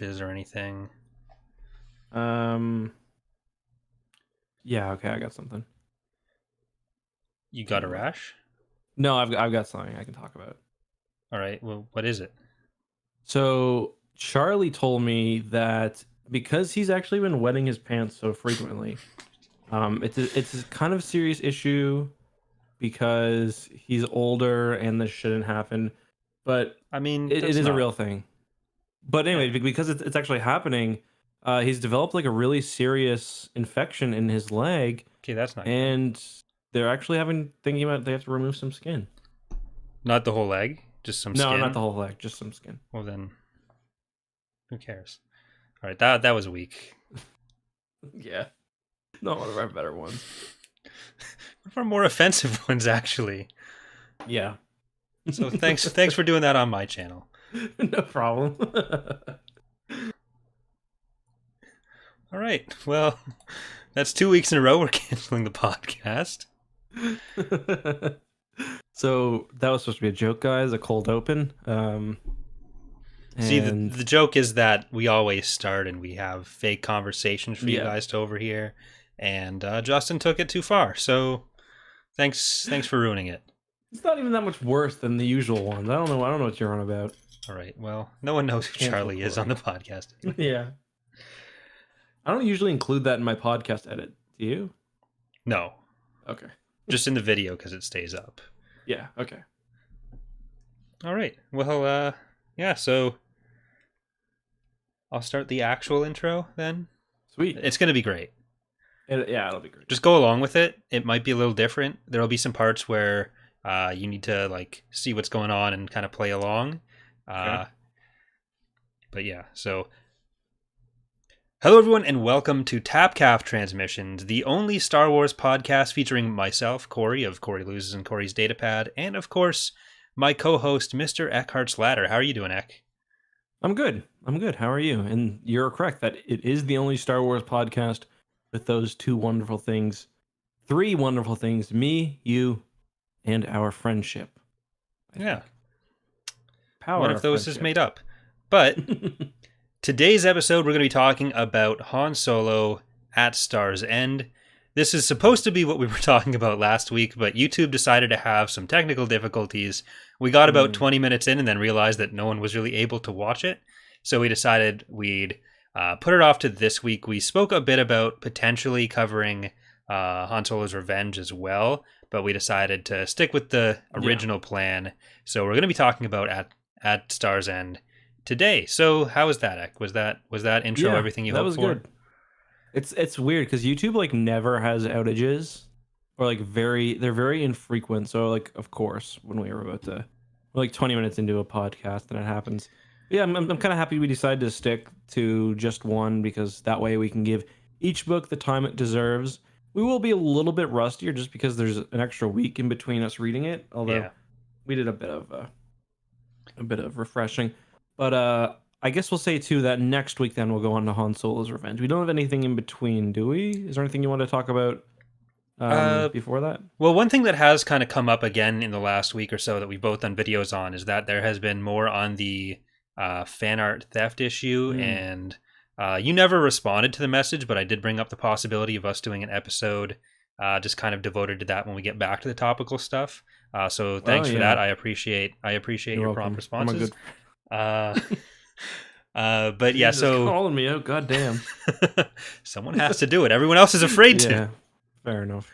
or anything? Yeah, okay, I got something. You got a rash? No, I've got something I can talk about. All right. Well, what is it? So Charlie told me that because he's actually been wetting his pants so frequently, it's a kind of serious issue because he's older and this shouldn't happen. But I mean, it that's is a not. real thing. But anyway, because it's actually happening, he's developed like a really serious infection in his leg, Okay, that's not good. and they're actually thinking about they have to remove some skin. Not the whole leg, just some No, skin. not the whole leg, just some skin. Well then, who cares? All right, that was weak. Yeah, not one of our better ones. One of our more offensive ones, actually. Yeah. So thanks for doing that on my channel. No problem. All right. Well, that's 2 weeks in a row we're canceling the podcast. So that was supposed to be a joke, guys. A cold open. See, the joke is that we always start and we have fake conversations for you guys to overhear, and Justin took it too far. So thanks for ruining it. It's not even that much worse than the usual ones. I don't know what you're on about. All right. Well, no one knows who Charlie is on the podcast. Yeah. I don't usually include that in my podcast edit. Do you? No. Okay. Just in the video because it stays up. Yeah. Okay. All right. Well, yeah. So I'll start the actual intro then. Sweet. It's going to be great. It'll be great. Just go along with it. It might be a little different. There'll be some parts where you need to like see what's going on and kind of play along. Okay. But yeah, so hello everyone and welcome to Tapcaf Transmissions, the only Star Wars podcast featuring myself, Corey of Corey Loses and Corey's Datapad, and of course my co-host, Mr. EckhartsLadder. How are you doing, Eck? I'm good. How are you? And you're correct that it is the only Star Wars podcast with those three wonderful things, me, you, and our friendship. Yeah. Power One of those is made up. But today's episode, we're going to be talking about Han Solo at Star's End. This is supposed to be what we were talking about last week, but YouTube decided to have some technical difficulties. We got about 20 minutes in and then realized that no one was really able to watch it. So we decided we'd put it off to this week. We spoke a bit about potentially covering Han Solo's Revenge as well, but we decided to stick with the original plan. So we're going to be talking about at Star's End today. So how was that, Ek? Was that intro everything you hoped for? Good. It's weird because YouTube like never has outages, or like they're very infrequent. So like of course when we're like 20 minutes into a podcast and it happens. Yeah, I'm kind of happy we decided to stick to just one because that way we can give each book the time it deserves. We will be a little bit rustier just because there's an extra week in between us reading it. Although we did a bit of refreshing, but I guess we'll say too that next week then we'll go on to Han Solo's Revenge. We don't have anything in between, do we? Is there anything you want to talk about before that? Well, one thing that has kind of come up again in the last week or so that we've both done videos on is that there has been more on the fan art theft issue, and you never responded to the message, but I did bring up the possibility of us doing an episode just kind of devoted to that when we get back to the topical stuff. So thanks for that. I appreciate your prompt responses. But yeah, so calling me out, goddamn. Someone has to do it. Everyone else is afraid to. Yeah, fair enough.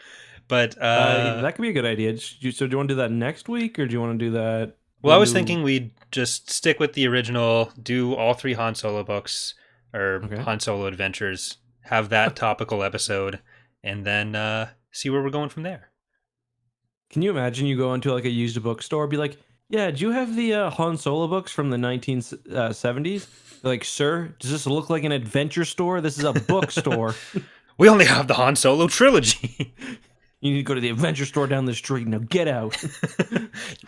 But that could be a good idea. So do you want to do that next week, or do you want to do that? Well, I was thinking we'd just stick with the original, do all 3 Han Solo books or Han Solo adventures, have that topical episode, and then see where we're going from there. Can you imagine you go into like a used bookstore, be like, "Yeah, do you have the Han Solo books from the 1970s?" They're like, "Sir, does this look like an adventure store? This is a bookstore." We only have the Han Solo trilogy. You need to go to the adventure store down the street. Now get out.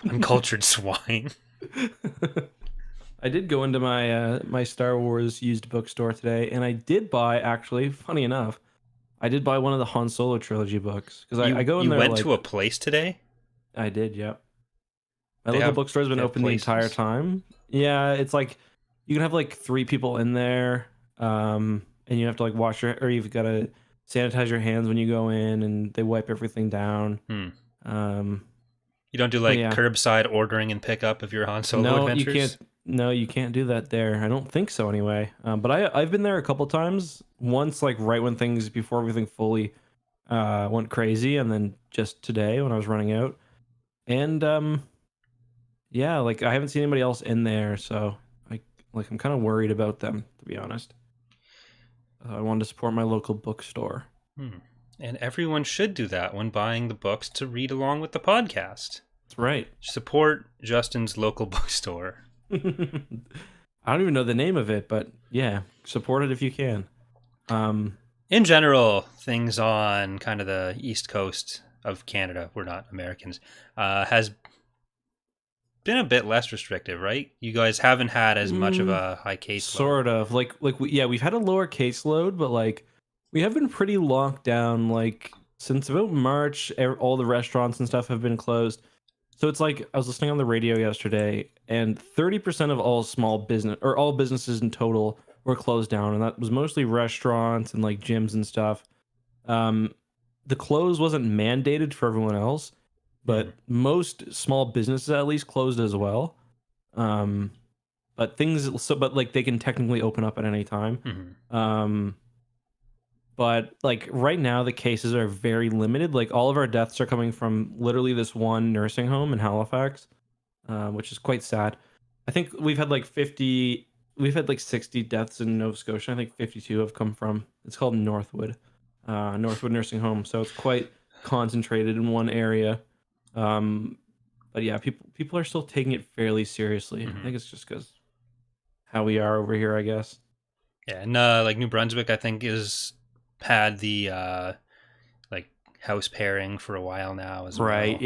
Uncultured swine. I did go into my my Star Wars used bookstore today, and I did buy, actually, funny enough, I did buy one of the Han Solo trilogy books. Because I go in there. You went to a place today? I did, yep. My local bookstore's been open the entire time. Yeah, it's like you can have like 3 people in there, and you have to like or you've got to sanitize your hands when you go in, and they wipe everything down. Um, You don't do but like curbside ordering and pickup of your Han Solo no, adventures? you can't. No, you can't do that there. I don't think so anyway. But I've been there a couple times. Once, like right when before everything fully went crazy, and then just today when I was running out. And yeah, like I haven't seen anybody else in there, so I'm kind of worried about them, to be honest. I wanted to support my local bookstore. And everyone should do that when buying the books to read along with the podcast. That's right. Support Justin's local bookstore. I don't even know the name of it, but yeah, support it if you can. In general, things on kind of the east coast of Canada, we're not Americans, has been a bit less restrictive, right? You guys haven't had as much of a high caseload. Sort of. We've had a lower caseload, but like we have been pretty locked down. Like since about March, all the restaurants and stuff have been closed. So it's like I was listening on the radio yesterday, and 30% of all small business or all businesses in total were closed down, and that was mostly restaurants and like gyms and stuff. The close wasn't mandated for everyone else, but most small businesses at least closed as well. But like they can technically open up at any time. But like right now the cases are very limited. Like all of our deaths are coming from literally this one nursing home in Halifax, which is quite sad. I think we've had like 60 deaths in Nova Scotia. I think 52 have come from, it's called Northwood Nursing Home. So it's quite concentrated in one area. But yeah, people are still taking it fairly seriously. I think it's just because how we are over here, I guess. Yeah, and like New Brunswick, I think had the like house pairing for a while now as well. Right,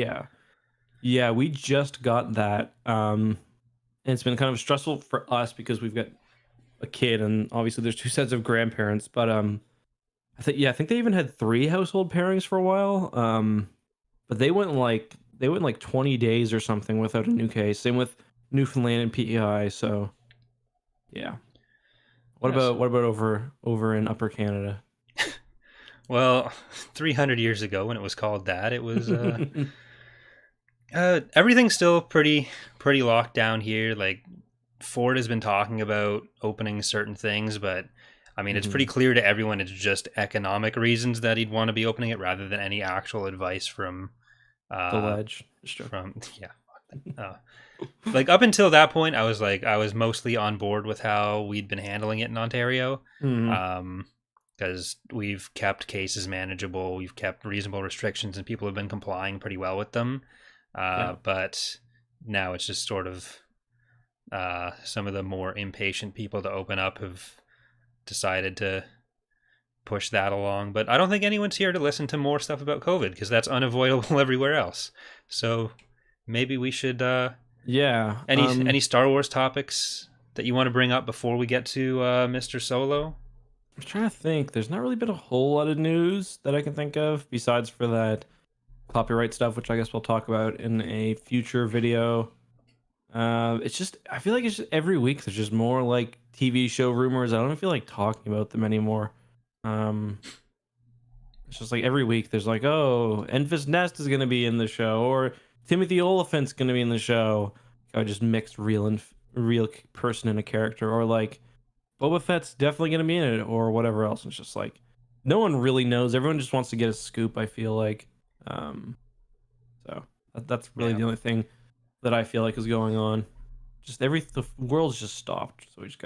yeah, we just got that. And it's been kind of stressful for us because we've got a kid, and obviously there's 2 sets of grandparents. But I think they even had 3 household pairings for a while. But they went like 20 days or something without a new case. Same with Newfoundland and PEI. So yeah. What about over in Upper Canada? Well, 300 years ago when it was called that, it was everything's still pretty locked down here. Like Ford has been talking about opening certain things, but I mean, it's pretty clear to everyone it's just economic reasons that he'd want to be opening it rather than any actual advice from the ledge. Like up until that point, I was mostly on board with how we'd been handling it in Ontario. Because we've kept cases manageable, we've kept reasonable restrictions, and people have been complying pretty well with them. But now it's just sort of some of the more impatient people to open up have decided to push that along. But I don't think anyone's here to listen to more stuff about COVID because that's unavoidable everywhere else. So maybe we should... Any Star Wars topics that you want to bring up before we get to Mr. Solo? I'm trying to think. There's not really been a whole lot of news that I can think of besides for that copyright stuff, which I guess we'll talk about in a future video. I feel like it's just every week there's just more like TV show rumors. I don't feel like talking about them anymore. It's just like every week there's like, oh, Enfys Nest is going to be in the show, or Timothy Oliphant's going to be in the show. I just mixed real person in a character, or like Boba Fett's definitely going to be in it, or whatever else. It's just like no one really knows. Everyone just wants to get a scoop, I feel like. So that's really the only thing that I feel like is going on. Just the world's just stopped, so we just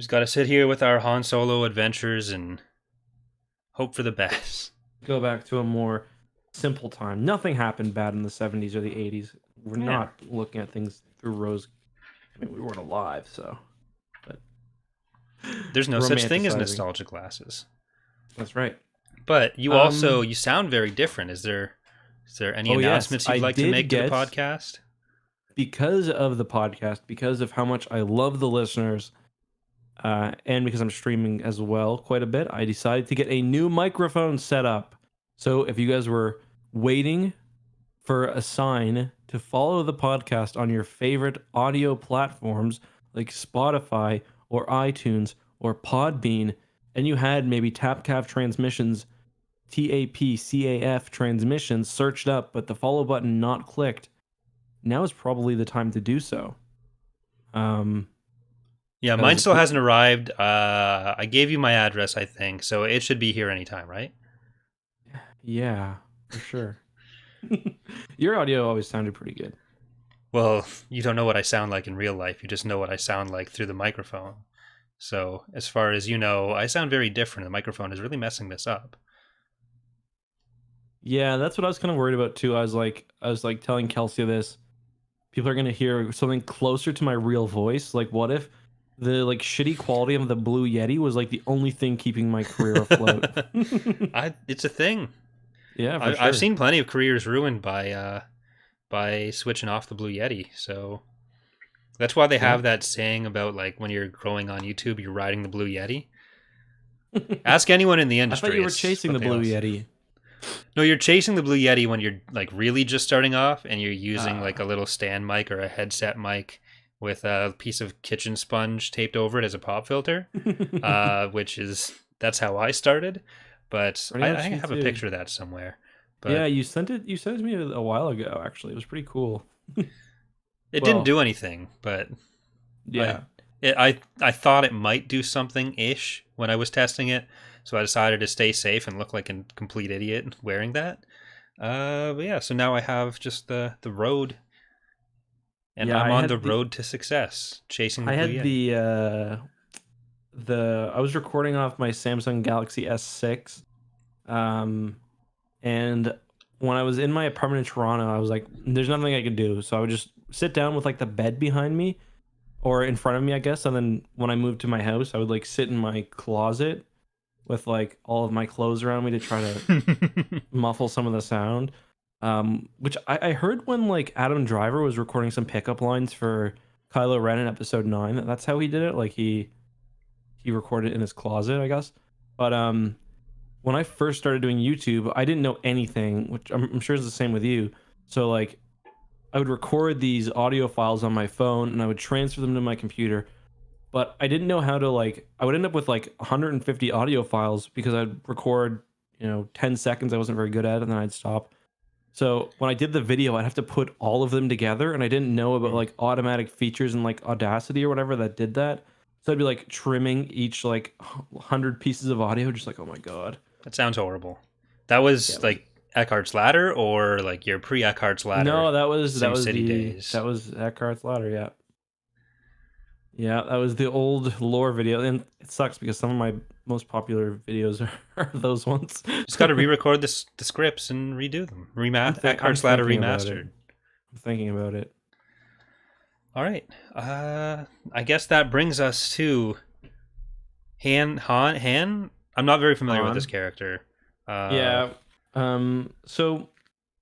gotta sit here with our Han Solo adventures and hope for the best. Go back to a more simple time. Nothing happened bad in the 70s or the 80s. We're not looking at things through rose. I mean, we weren't alive, so. But there's no such thing as nostalgia glasses. That's right. But you also you sound very different. Is there any announcements you'd like to make to the podcast? Because of the podcast, because of how much I love the listeners, and because I'm streaming as well quite a bit, I decided to get a new microphone set up. So if you guys were waiting for a sign to follow the podcast on your favorite audio platforms like Spotify or iTunes or Podbean, and you had maybe Tapcaf Transmissions, TAPCAF Transmissions searched up, but the follow button not clicked, now is probably the time to do so. Yeah, mine still hasn't arrived. I gave you my address, I think, so it should be here anytime, right? Yeah, for sure. Your audio always sounded pretty good. Well, you don't know what I sound like in real life. You just know what I sound like through the microphone. So, as far as you know, I sound very different. The microphone is really messing this up. Yeah, that's what I was kind of worried about too. I was like telling Kelsey this. People are gonna hear something closer to my real voice. Like, what if the like shitty quality of the Blue Yeti was like the only thing keeping my career afloat? It's a thing. Yeah, for sure. I've seen plenty of careers ruined by switching off the Blue Yeti. So that's why they have that saying about like when you're growing on YouTube, you're riding the Blue Yeti. Ask anyone in the industry. I thought you were chasing the Blue Yeti. No, you're chasing the Blue Yeti when you're like really just starting off and you're using like a little stand mic or a headset mic with a piece of kitchen sponge taped over it as a pop filter, that's how I started. But I have a picture of that somewhere. But yeah, you sent it to me a while ago, actually. It was pretty cool. It didn't do anything, but yeah. I thought it might do something-ish when I was testing it, so I decided to stay safe and look like a complete idiot wearing that. But yeah, so now I have just the Rode, and I'm on the road to success, chasing the Blue Yeti. I was recording off my Samsung Galaxy S6, and when I was in my apartment in Toronto, I was like, there's nothing I could do, so I would just sit down with like the bed behind me or in front of me, I guess. And then when I moved to my house, I would like sit in my closet with like all of my clothes around me to try to muffle some of the sound. Which I heard when like Adam Driver was recording some pickup lines for Kylo Ren in episode 9. That's how he did it. Like he recorded in his closet, I guess. But when I first started doing YouTube, I didn't know anything, which I'm sure is the same with you. So like I would record these audio files on my phone and I would transfer them to my computer, but I didn't know how to like, I would end up with like 150 audio files because I'd record, 10 seconds I wasn't very good at, and then I'd stop. So when I did the video, I'd have to put all of them together, and I didn't know about like automatic features in like Audacity or whatever that did that. So I'd be like trimming each like 100 pieces of audio, just like, oh my God. That sounds horrible. That was like EckhartsLadder or like your pre-EckhartsLadder? No, that was days. That was EckhartsLadder, yeah. Yeah, that was the old lore video, and it sucks because some of my most popular videos are those ones. Just got to re-record the scripts and redo them. EckhartsLadder remastered. I'm thinking about it. All right. I guess that brings us to Han. I'm not very familiar with this character. Yeah. So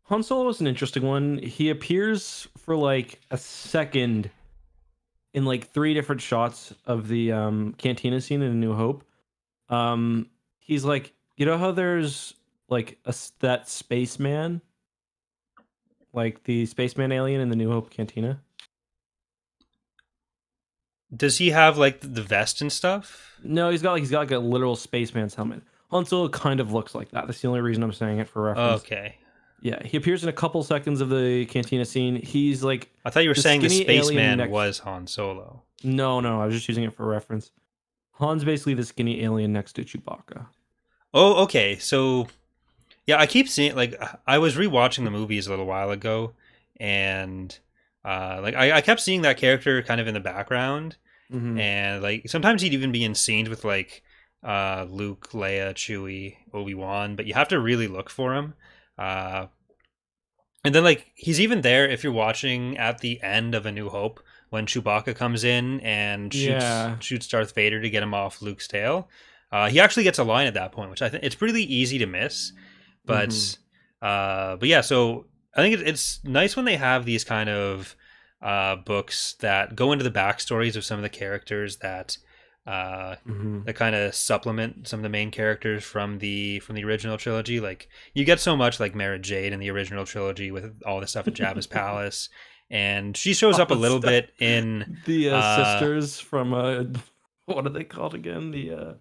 Han Solo is an interesting one. He appears for like a second in like 3 different shots of the cantina scene in A New Hope. He's like, how there's like that spaceman, like the spaceman alien in the New Hope cantina? Does he have like the vest and stuff? No, he's got like a literal spaceman's helmet. Han Solo kind of looks like that. That's the only reason I'm saying it for reference. Okay. Yeah, he appears in a couple seconds of the cantina scene. He's like... I thought you were saying the spaceman was Han Solo. No, I was just using it for reference. Han's basically the skinny alien next to Chewbacca. Oh, okay. So, yeah, I keep seeing... Like, I was rewatching the movies a little while ago, and I kept seeing that character kind of in the background. Mm-hmm. And, like, sometimes he'd even be in scenes with, like, Luke, Leia, Chewie, Obi-Wan, but you have to really look for him. And then like he's even there if you're watching at the end of A New Hope when Chewbacca comes in and shoots Darth Vader to get him off Luke's tail. He actually gets a line at that point, which I think it's pretty easy to miss. But yeah, so I think it's nice when they have these kind of books that go into the backstories of some of the characters that that kind of supplement some of the main characters from the original trilogy. Like you get so much like Mara Jade in the original trilogy with all the stuff at Jabba's palace, and she shows up a little bit in the sisters from what are they called again? The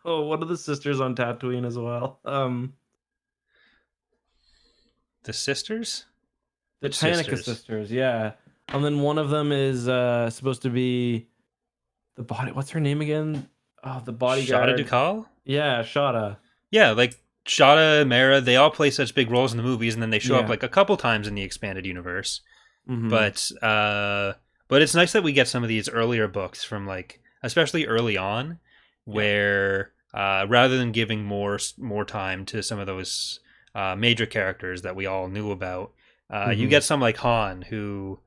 what are the sisters on Tatooine as well? the sisters. The Which Tanaka sisters, yeah. And then one of them is supposed to be the body. What's her name again? Oh, the bodyguard. Shada Dukal? Yeah, Shada. Yeah, like Shada, Mara, they all play such big roles in the movies, and then they show up Yeah. like a couple times in the expanded universe. Mhm. But it's nice that we get some of these earlier books from like, especially early on, where rather than giving more time to some of those major characters that we all knew about, you get some like Han, who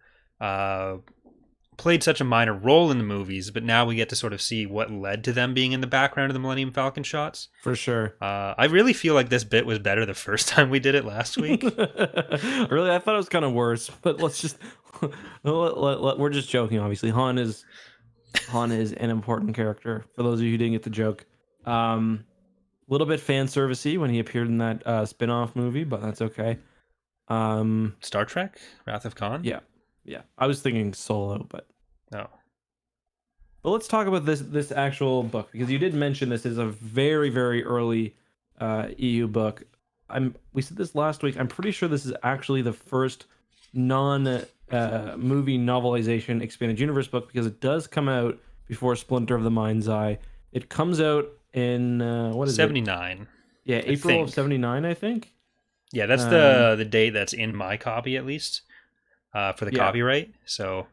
played such a minor role in the movies, but now we get to sort of see what led to them being in the background of the Millennium Falcon shots. For sure. I really feel like this bit was better the first time we did it last week. Really, I thought it was kind of worse, but let's just we're just joking. Obviously, Han is an important character. For those of you who didn't get the joke, a little bit fan servicey when he appeared in that spin-off movie, but that's okay. Star Trek, Wrath of Khan. Yeah. I was thinking Solo, but no. But let's talk about this actual book, because you did mention this is a very, very early EU book. We said this last week. I'm pretty sure this is actually the first non-movie novelization expanded universe book, because it does come out before Splinter of the Mind's Eye. It comes out in what is 79. it? Yeah, April of 79, I think. Yeah, that's the date that's in my copy, at least, for the copyright. So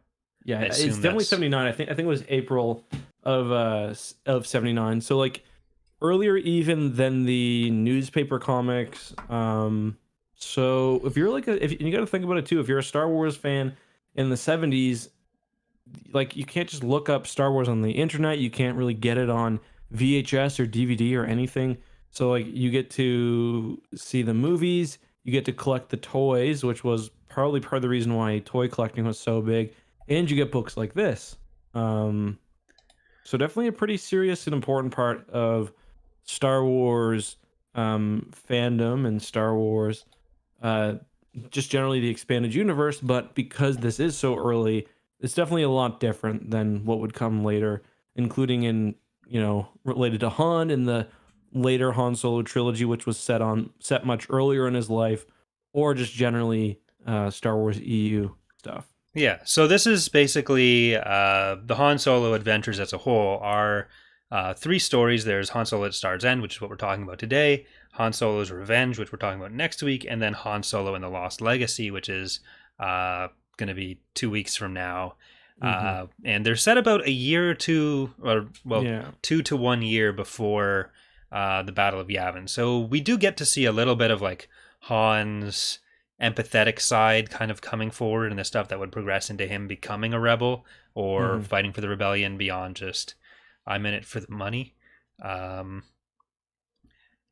yeah, it's definitely 79. I think it was April of 79. So like earlier even than the newspaper comics. So if you're like if you got to think about it too, if you're a Star Wars fan in the 70s, like you can't just look up Star Wars on the internet. You can't really get it on VHS or DVD or anything. So like you get to see the movies, you get to collect the toys, which was probably part of the reason why toy collecting was so big, and you get books like this. So definitely a pretty serious and important part of Star Wars fandom and Star Wars, just generally the expanded universe. But because this is so early, it's definitely a lot different than what would come later, including in, related to Han in the later Han Solo trilogy, which was set much earlier in his life, or just generally Star Wars EU stuff. Yeah, so this is basically the Han Solo adventures as a whole are 3 stories. There's Han Solo at Star's End, which is what we're talking about today, Han Solo's Revenge, which we're talking about next week, and then Han Solo and the Lost Legacy, which is going to be 2 weeks from now. And they're set about a year or two, 2 to 1 year before the Battle of Yavin. So we do get to see a little bit of like Han's empathetic side kind of coming forward, and the stuff that would progress into him becoming a rebel or fighting for the rebellion beyond just I'm in it for the money.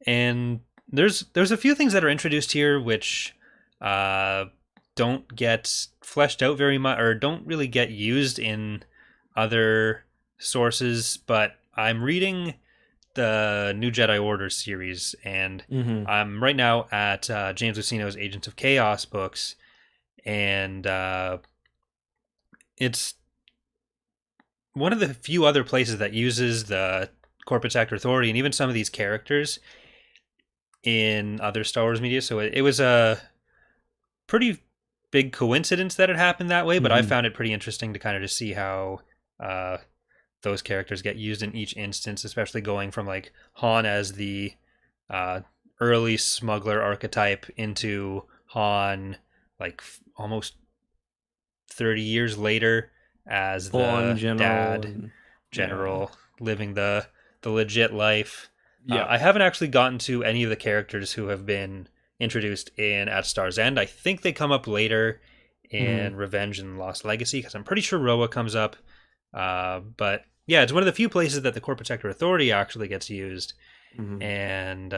And there's a few things that are introduced here which don't get fleshed out very much, or don't really get used in other sources. But I'm reading the New Jedi Order series, and I'm right now at James Lucino's Agents of Chaos books, and it's one of the few other places that uses the Corporate Sector Authority and even some of these characters in other Star Wars media. So it was a pretty big coincidence that it happened that way, but I found it pretty interesting to kind of just see how those characters get used in each instance, especially going from like Han as the early smuggler archetype into Han like almost 30 years later as the general living the legit life. I haven't actually gotten to any of the characters who have been introduced in At Star's End. I think they come up later in Revenge and Lost Legacy, because I'm pretty sure Roa comes up. But yeah, it's one of the few places that the Corporate Sector Authority actually gets used. And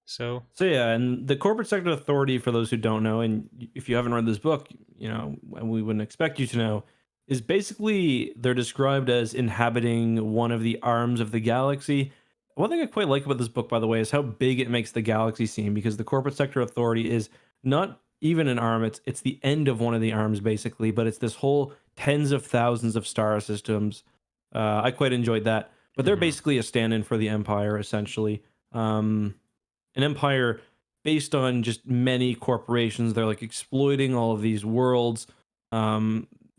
So yeah, and the Corporate Sector Authority, for those who don't know, and if you haven't read this book, and we wouldn't expect you to know, is basically they're described as inhabiting one of the arms of the galaxy. One thing I quite like about this book, by the way, is how big it makes the galaxy seem, because the Corporate Sector Authority is not even an arm. It's the end of one of the arms basically, but it's this whole tens of thousands of star systems. I quite enjoyed that, but they're Mhm. basically a stand-in for the Empire essentially. An empire based on just many corporations. They're like exploiting all of these worlds.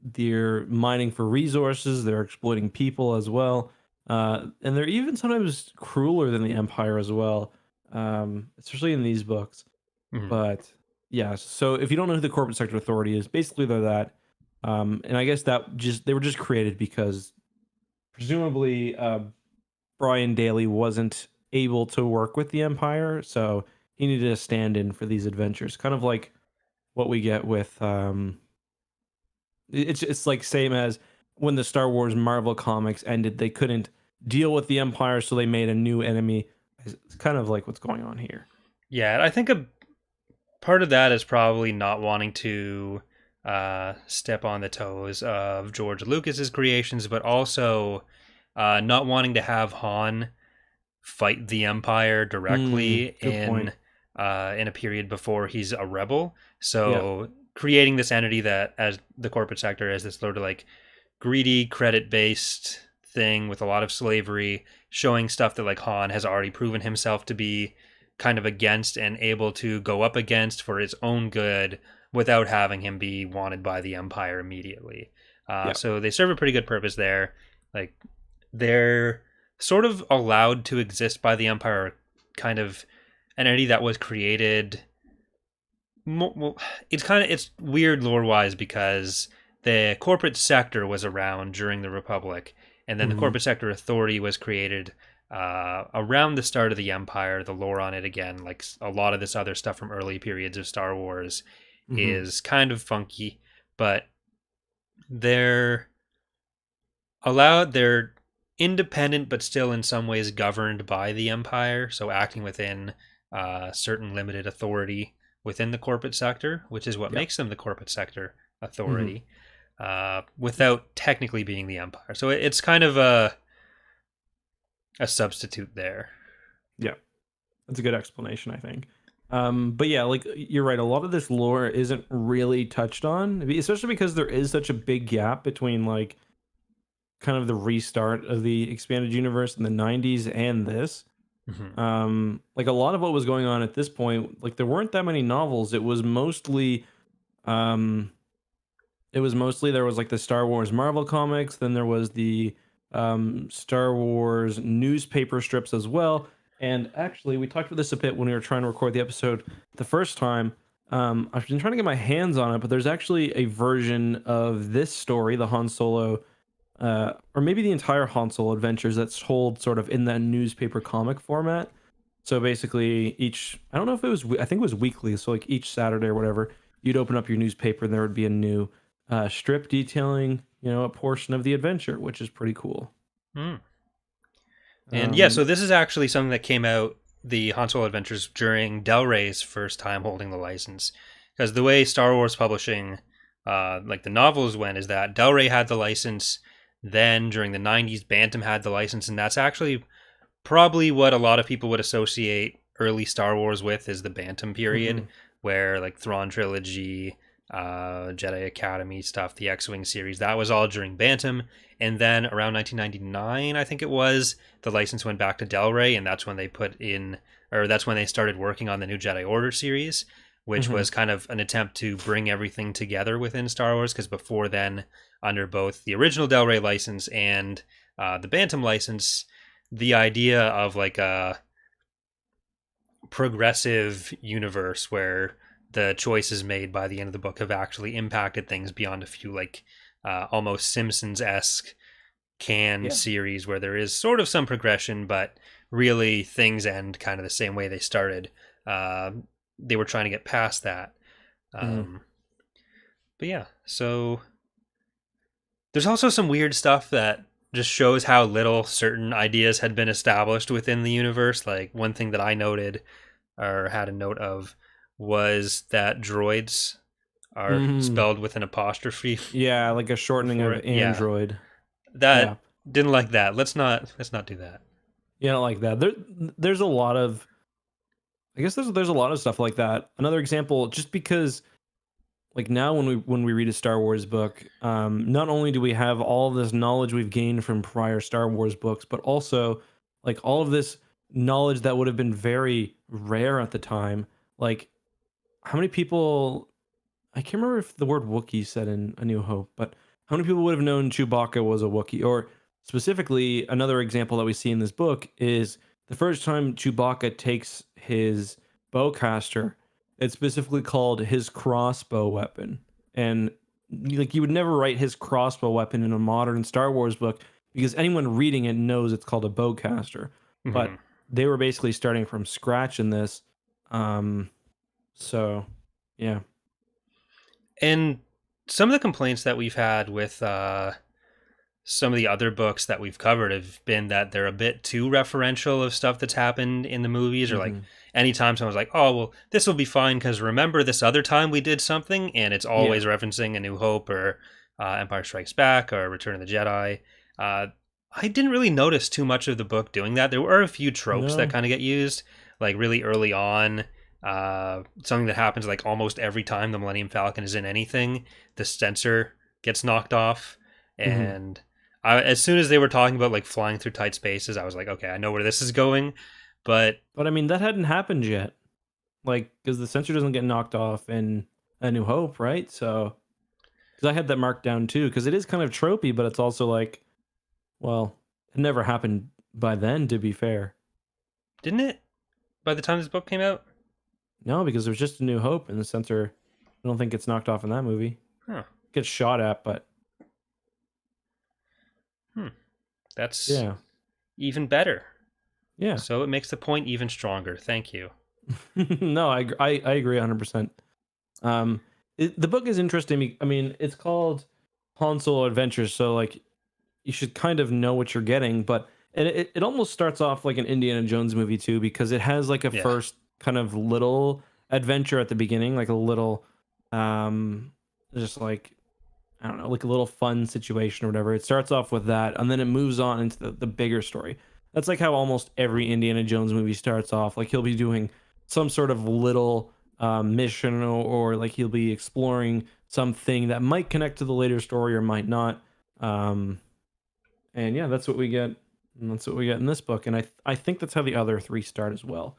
They're mining for resources. They're exploiting people as well. And they're even sometimes crueler than the Empire as well, especially in these books. Mhm. But yeah, so if you don't know who the Corporate Sector Authority is, basically they're that. And I guess that just they were just created because presumably Brian Daly wasn't able to work with the Empire, so he needed a stand-in for these adventures. Kind of like what we get with it's like same as when the Star Wars Marvel comics ended, they couldn't deal with the Empire, so they made a new enemy. It's kind of like what's going on here. Yeah, I think a part of that is probably not wanting to step on the toes of George Lucas's creations, but also not wanting to have Han fight the Empire directly Good point. in a period before he's a rebel. Yeah. So creating this entity that, as the corporate sector, is this sort of like greedy, credit based thing with a lot of slavery, showing stuff that like Han has already proven himself to be kind of against and able to go up against for his own good without having him be wanted by the Empire immediately. Yeah. So they serve a pretty good purpose there. Like they're sort of allowed to exist by the Empire, kind of an entity that was created. Well, it's weird lore wise because the corporate sector was around during the Republic, and then the Mm-hmm. corporate sector authority was created around the start of the Empire. The lore on it, again, like a lot of this other stuff from early periods of Star Wars, Mm-hmm. is kind of funky, but they're they're independent but still in some ways governed by the Empire, so acting within certain limited authority within the corporate sector, which is what Yeah. makes them the corporate sector Mm-hmm. authority, without technically being the Empire. So it's kind of a substitute there. Yeah. That's a good explanation, I think. But yeah, like you're right. A lot of this lore isn't really touched on, especially because there is such a big gap between like kind of the restart of the expanded universe in the 90s and this. Hmm. Like a lot of what was going on at this point, like there weren't that many novels. Um, it was mostly there was like the Star Wars Marvel comics, then there was the Star Wars newspaper strips as well. And actually, we talked about this a bit when we were trying to record the episode the first time. I've been trying to get my hands on it, but there's actually a version of this story, the Han Solo, or maybe the entire Han Solo adventures, that's told sort of in that newspaper comic format. So basically, I don't know if it was, I think it was weekly. So like each Saturday or whatever, you'd open up your newspaper and there would be a new strip detailing, a portion of the adventure, which is pretty cool. Mm. And yeah, so Um, this is actually something that came out, the Han Solo Adventures, during Del Rey's first time holding the license. Because the way Star Wars publishing, like the novels went, is that Del Rey had the license. Then during the 90s, Bantam had the license. And that's actually probably what a lot of people would associate early Star Wars with, is the Bantam period, mhm, where like Thrawn trilogy, Jedi Academy stuff, the X-wing series, that was all during Bantam. And then around 1999, I think it was, the license went back to Del Rey, and that's when they that's when they started working on the New Jedi Order series, which mhm, was kind of an attempt to bring everything together within Star Wars. Because before then, under both the original Del Rey license and the Bantam license, the idea of like a progressive universe where the choices made by the end of the book have actually impacted things beyond a few like almost Simpsons-esque canned yeah. series where there is sort of some progression, but really things end kind of the same way they started. Uh, they were trying to get past that. Mhm. Um, but yeah, so there's also some weird stuff that just shows how little certain ideas had been established within the universe. Like one thing that I noted or had a note of was that droids are Mhm. spelled with an apostrophe Yeah, like a shortening before of it. Yeah, Android. Yeah. that didn't like that. Let's not do that. Yeah, like that. There's a lot of I guess there's a lot of stuff like that. Another example, just because like now when we read a Star Wars book, not only do we have all of this knowledge we've gained from prior Star Wars books, but also like all of this knowledge that would have been very rare at the time. Like how many people, I can't remember if the word Wookiee said in A New Hope, but how many people would have known Chewbacca was a Wookiee? Or specifically, another example that we see in this book is the first time Chewbacca takes his bowcaster, it's specifically called his crossbow weapon. And like you would never write his crossbow weapon in a modern Star Wars book because anyone reading it knows it's called a bowcaster. Mhm. But they were basically starting from scratch in this. So yeah. And some of the complaints that we've had with some of the other books that we've covered have been that they're a bit too referential of stuff that's happened in the movies, or like Mhm. anytime someone's like, oh, well, this will be fine because remember this other time we did something, and it's Yeah. always referencing A New Hope or Empire Strikes Back or Return of the Jedi. I didn't really notice too much of the book doing that. There were a few tropes that No. kind of get used, like really early on. Something that happens like almost every time the Millennium Falcon is in anything, the sensor gets knocked off. Mhm. And as soon as they were talking about like flying through tight spaces, I was like, okay, I know where this is going. But But I mean, that hadn't happened yet. Like, because the sensor doesn't get knocked off in A New Hope, right? So, because I had that marked down too, because it is kind of tropey, but it's also like, well, it never happened by then, to be fair. didn't it by the time this book came out? No, because there's just A New Hope, and the sensor, I don't think gets knocked off in that movie. Huh. Gets shot at, but That's yeah, even better. yeah. So it makes the point even stronger. Thank you. No, I agree 100%. The book is interesting. I mean, it's called Han Solo Adventures, so like you should kind of know what you're getting, but it almost starts off like an Indiana Jones movie too, because it has like a Yeah. first kind of little adventure at the beginning, like a little um just like I don't know, like a little fun situation or whatever. It starts off with that, and then it moves on into the bigger story. That's like how almost every Indiana Jones movie starts off. Like he'll be doing some sort of little mission, or like he'll be exploring something that might connect to the later story or might not. Um, and yeah, that's what we get. And that's what we get in this book. And I think that's how the other three start as well.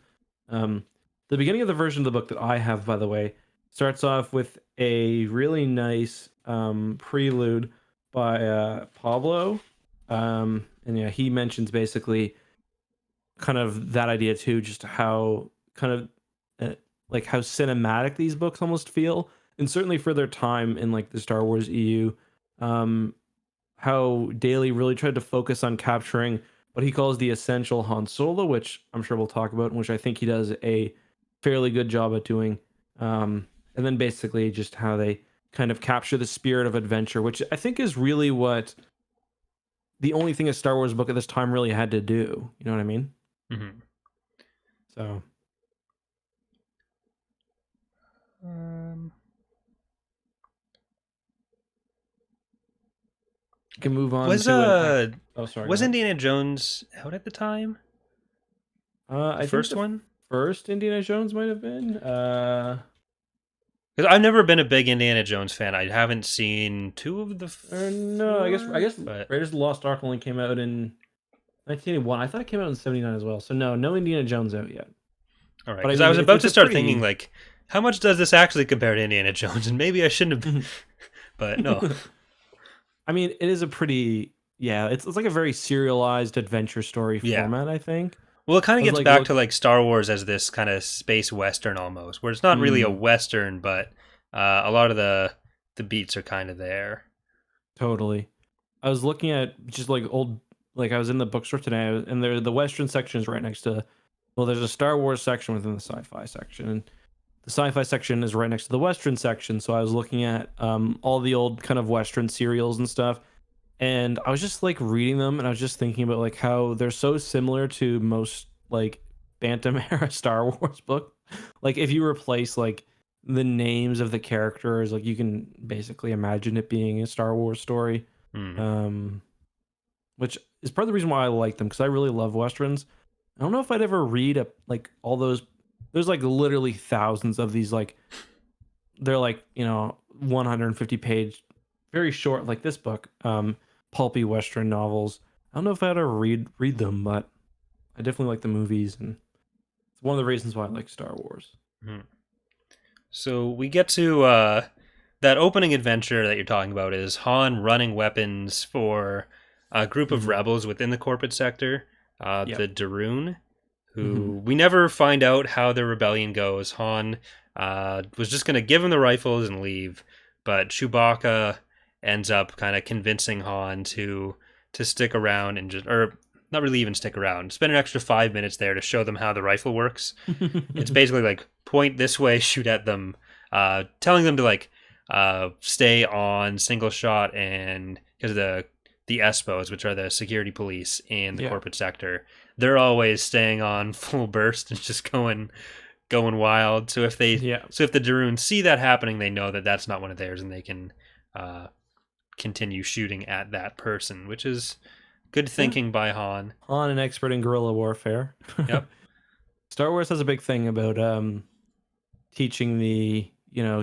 Um, the beginning of the version of the book that I have, by the way, starts off with a really nice prelude by Pablo. And yeah, he mentions basically kind of that idea too, just how kind of like how cinematic these books almost feel. And certainly for their time in like the Star Wars EU, um, how Daly really tried to focus on capturing what he calls the essential Han Solo, which I'm sure we'll talk about, and which I think he does a fairly good job at doing. And then basically just how they kind of capture the spirit of adventure, which I think is really what the only thing a Star Wars book at this time really had to do. You know what I mean? Mm-hmm. So Um, you can move on was to an. Oh, sorry. Go was ahead. Indiana Jones out at the time? The I think first the one? first Indiana Jones might have been. Because I've never been a big Indiana Jones fan. I haven't seen two of the Or no, I guess but Raiders of the Lost Ark only came out in 1981. I thought it came out in 79 as well. So no Indiana Jones out yet. all right. But I Because I mean, was about it's to a start thinking pretty. like, how much does this actually compare to Indiana Jones? And maybe I shouldn't have, but no. I mean, it is a pretty. Yeah, it's like a very serialized adventure story Yeah. format. I think. Well, it kind I of was gets like, back look, to like Star Wars as this kind of space western almost, where it's not really a mm, western, but a lot of the beats are kind of there. totally. I was looking at just like old. Like I was in the bookstore today, and the Western section is right next to. Well, there's a Star Wars section within the sci-fi section, and the sci-fi section is right next to the Western section. So I was looking at all the old kind of Western serials and stuff, and I was just like reading them, and I was just thinking about like how they're so similar to most like Bantam era Star Wars book. Like if you replace like the names of the characters, like you can basically imagine it being a Star Wars story. Hmm. Um, which is part of the reason why I like them because I really love westerns. I don't know if I'd ever read like all those there's like literally thousands of these, like they're like, 150 page, very short, like this book, pulpy Western novels. I don't know if I had to read them, but I definitely like the movies, and it's one of the reasons why I like Star Wars. Mhm. So we get to that opening adventure that you're talking about is Han running weapons for a group of Mhm. rebels within the corporate sector, Yep. the Darun, Hmm. who we never find out how their rebellion goes. Han was just going to give him the rifles and leave, but Chewbacca ends up kind of convincing Han to stick around and just, or not really even stick around, spend an extra 5 minutes there to show them how the rifle works. It's basically like point this way, shoot at them, telling them to like stay on single shot, and because the ESPOs, which are the security police in the Yeah. corporate sector, they're always staying on full burst and just going wild. Yeah. So if the Daroons see that happening, they know that that's not one of theirs, and they can uh, continue shooting at that person, which is good Yeah. thinking by Han. Han, an expert in guerrilla warfare. Yep. Star Wars has a big thing about teaching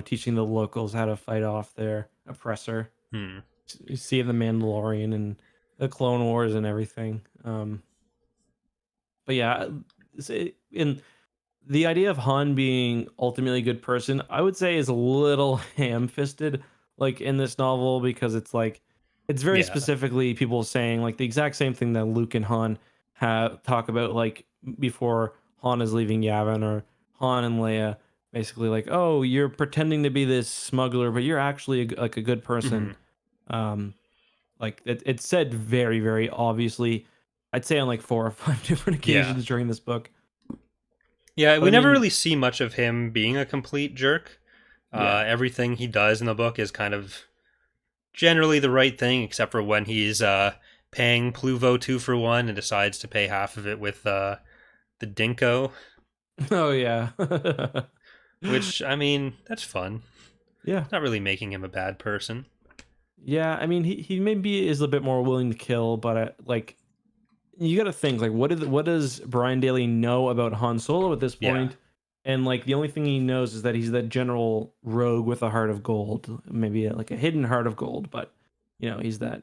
teaching the locals how to fight off their oppressor. Hmm. You see it in the Mandalorian and the Clone Wars and everything. But yeah, in the idea of Han being ultimately a good person, I would say is a little ham-fisted, like in this novel, because it's very Yeah. specifically people saying like the exact same thing that Luke and Han have talk about, like before Han is leaving Yavin, or Han and Leia basically like, oh, you're pretending to be this smuggler, but you're actually like a good Hmm. person. Um, like it's said very, very obviously. I'd say on like 4 or 5 different Yeah. occasions during this book. Yeah, But we I never mean, really see much of him being a complete jerk. yeah. Everything he does in the book is kind of generally the right thing, except for when he's paying Pluvo 2 for 1 and decides to pay half of it with the Dinko, Oh yeah. which, I mean, that's fun. Yeah. Not really making him a bad person. Yeah, I mean he maybe is a bit more willing to kill, but like you got to think like what does Brian Daley know about Han Solo at this Yeah. point? And like the only thing he knows is that he's that general rogue with a heart of gold, maybe like a hidden heart of gold, but he's that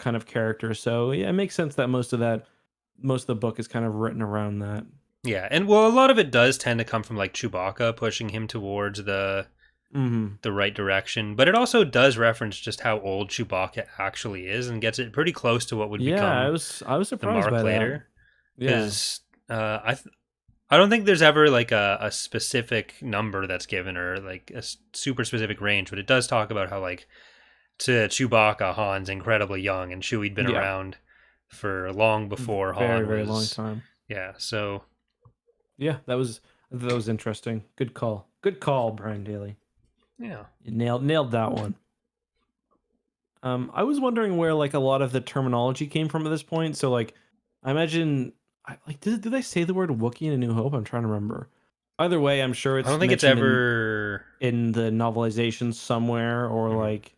kind of character. So yeah, it makes sense that most of the book is kind of written around that. Yeah, and well, a lot of it does tend to come from like Chewbacca pushing him towards Hmm. the right direction, but it also does reference just how old Chewbacca actually is and gets it pretty close to what would Yeah, I become was the surprised Mark by that. later. Yeah. Because I don't think there's ever like a specific number that's given, or like a super specific range, but it does talk about how like to Chewbacca, Han's incredibly young, and Chewie'd been Yeah. around for long before Very, Han very long was. time. Yeah, so Yeah, that was interesting. Good call. Good call, Brian Daly. yeah. You nailed that one. I was wondering where like a lot of the terminology came from at this point. So like, I imagine, like, did they say the word Wookiee in A New Hope? I'm trying to remember. Either way, I'm sure I don't it's think it's mentioned in ever. the novelization somewhere, or Mhm. like,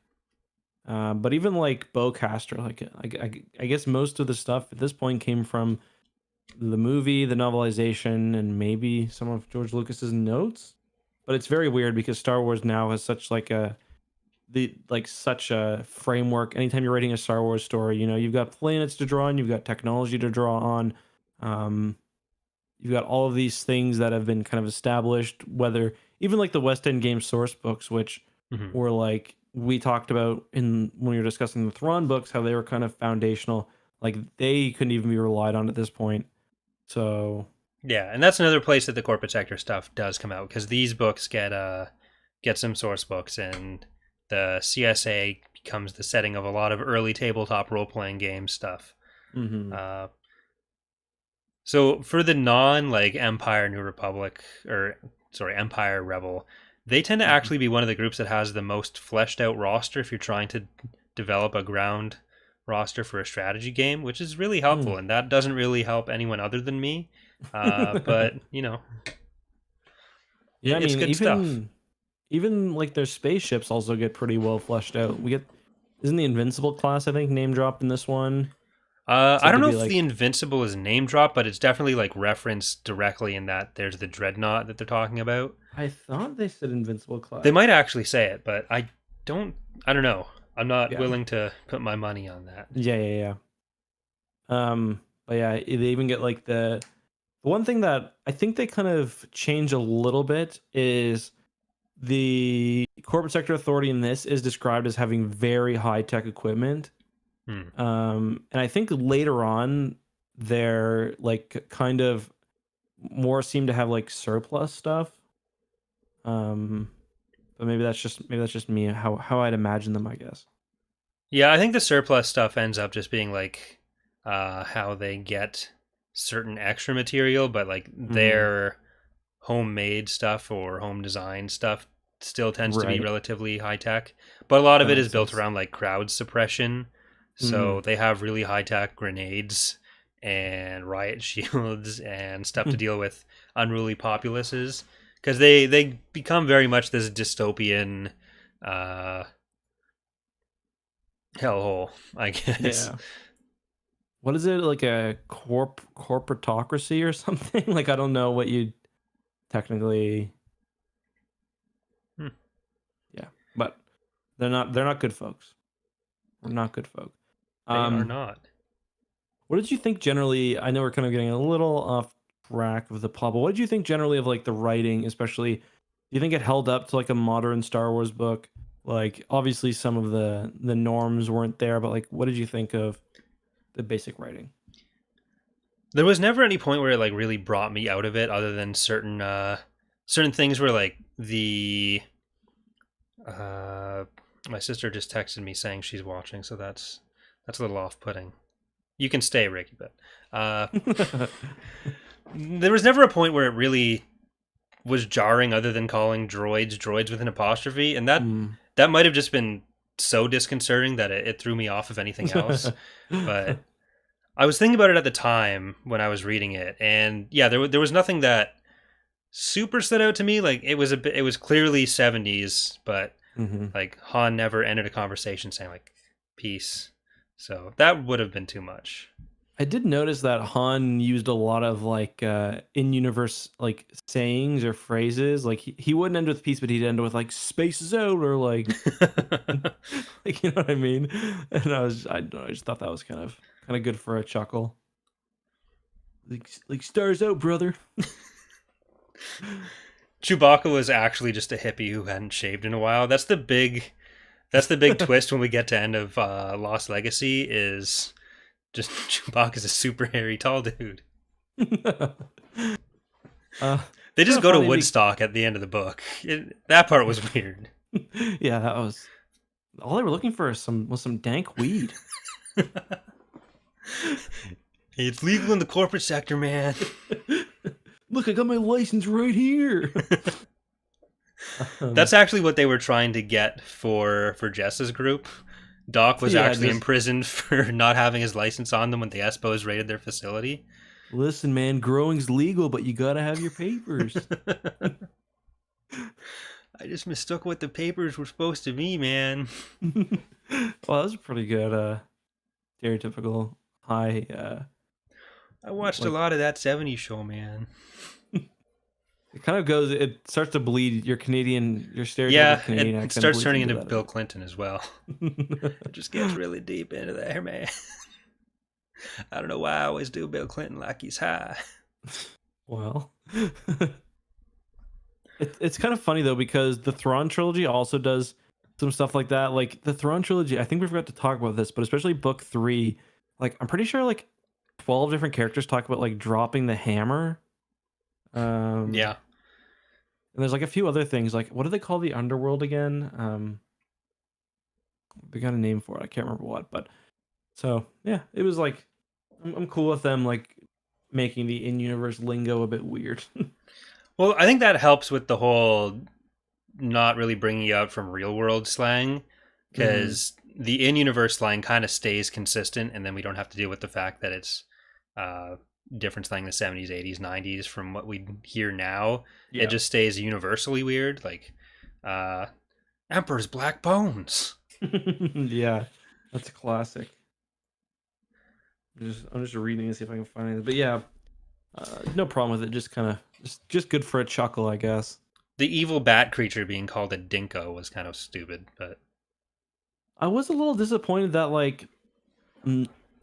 but even like Bowcaster, like, I guess most of the stuff at this point came from the movie, the novelization, and maybe some of George Lucas's notes. But it's very weird because Star Wars now has such like such a framework. Anytime you're writing a Star Wars story, you've got planets to draw on, you've got technology to draw on, um, you've got all of these things that have been kind of established. Whether even like the West End game source books, which Mhm. were like we talked about in when we were discussing the Thrawn books, how they were kind of foundational. Like they couldn't even be relied on at this point. So Yeah, and that's another place that the corporate sector stuff does come out, because these books get some source books, and the CSA becomes the setting of a lot of early tabletop role playing game stuff. mhm. Uh, so for the non like Empire New Republic, or sorry, Empire Rebel, they tend to Mhm. actually be one of the groups that has the most fleshed out roster if you're trying to develop a ground roster for a strategy game, which is really Hmm. helpful, and that doesn't really help anyone other than me. But Yeah, I it's mean, good stuff. even like their spaceships also get pretty well fleshed out. We get isn't the Invincible class, I think, name dropped in this one? I Said don't to know be if like, the Invincible is name drop, but it's definitely like referenced directly in that there's the dreadnought that they're talking about. I thought they said invincible They class. might actually say it, but don't I don't know. I'm not Yeah. willing to put my money on that. Yeah. But yeah, they even get like the one thing that I think they kind of change a little bit is the corporate sector authority in this is described as having very high tech equipment. Hmm. And I think later on they're like kind of more seem to have like surplus stuff. But maybe that's just me how I'd imagine them, I guess. Yeah, I think the surplus stuff ends up just being like how they get certain extra material, but like Mm, their homemade stuff or home design stuff still tends to be right. relatively high tech. But a lot of That it is makes built sense. around like crowd suppression. So Mm. they have really high tech grenades and riot shields and stuff to deal with unruly populaces because they become very much this dystopian uh hellhole, I guess. Yeah. What is it, like a corporatocracy or something? Like I don't know what you technically. Hmm. Yeah, but they're not good folks. We're not good folk. They are Um, not. what did you think generally? I know we're kind of getting a little off track of the plot, but what did you think generally of like the writing, especially? Do you think it held up to like a modern Star Wars book? Like obviously some of the norms weren't there, but like what did you think of the basic writing? There was never any point where it like really brought me out of it other than certain things where like the uh my sister just texted me saying she's watching, so that's a little off-putting. You can stay, Ricky, but uh there was never a point where it really was jarring other than calling droids with an apostrophe, and that Mm. that might have just been so disconcerting that it threw me off of anything else. But I was thinking about it at the time when I was reading it, and yeah, there was nothing that super stood out to me. Like it was clearly 70s, but hmm like Han never ended a conversation saying like peace. So that would have been too much. I did notice that Han used a lot of like in-universe like sayings or phrases. Like he wouldn't end with peace, but he'd end with like "space is out" or like like you know what I mean. And I don't know, I just thought that was kind of good for a chuckle. Like stars out, brother. Chewbacca was actually just a hippie who hadn't shaved in a while. That's the big twist when we get to end of Lost Legacy is just Chewbacca's a super hairy tall dude. They it's kind just of go to funny. Woodstock at the end of the book. That part was weird. Yeah, that was all they were looking for. Was some dank weed. Hey, it's legal in the corporate sector, man. Look, I got my license right here. That's actually what they were trying to get for Jess's group. Doc was Yeah, actually just imprisoned for not having his license on them when the Espos raided their facility. listen, man. Growing's legal, but you gotta have your papers. I just mistook what the papers were supposed to be, man. Well, that was a pretty good, stereotypical high, I watched a like lot of that '70s show, man. it kind of goes. It starts to bleed. Your Yeah, stereotypical Canadian it accent starts bleeds turning into into that a Bill Clinton as well. bit. It just gets really deep into there, man. I don't know why I always do Bill Clinton like he's high. Well, it's kind of funny though because the Thrawn trilogy also does some stuff like that. Like the Thrawn trilogy, I think we forgot to talk about this, but especially book 3, like I'm pretty sure like 12 different characters talk about like dropping the hammer. Yeah. And there's like a few other things. Like what do they call the underworld again? They got a name for it. I can't remember what, but so yeah, it was like I'm cool with them like making the in-universe lingo a bit weird. Well, I think that helps with the whole not really bringing you out from real world slang hmm because the in-universe slang kind of stays consistent, and then we don't have to deal with the fact that it's uh, different slang in the '70s, '80s, '90s from what we hear now. It Yeah. just stays universally weird, like uh, Emperor's Black Bones. Yeah, that's a classic. I'm just reading to see if I can find it. But yeah, no problem with it. Just kind of just good for a chuckle, I guess. The evil bat creature being called a dinko was kind of stupid, but I was a little disappointed that like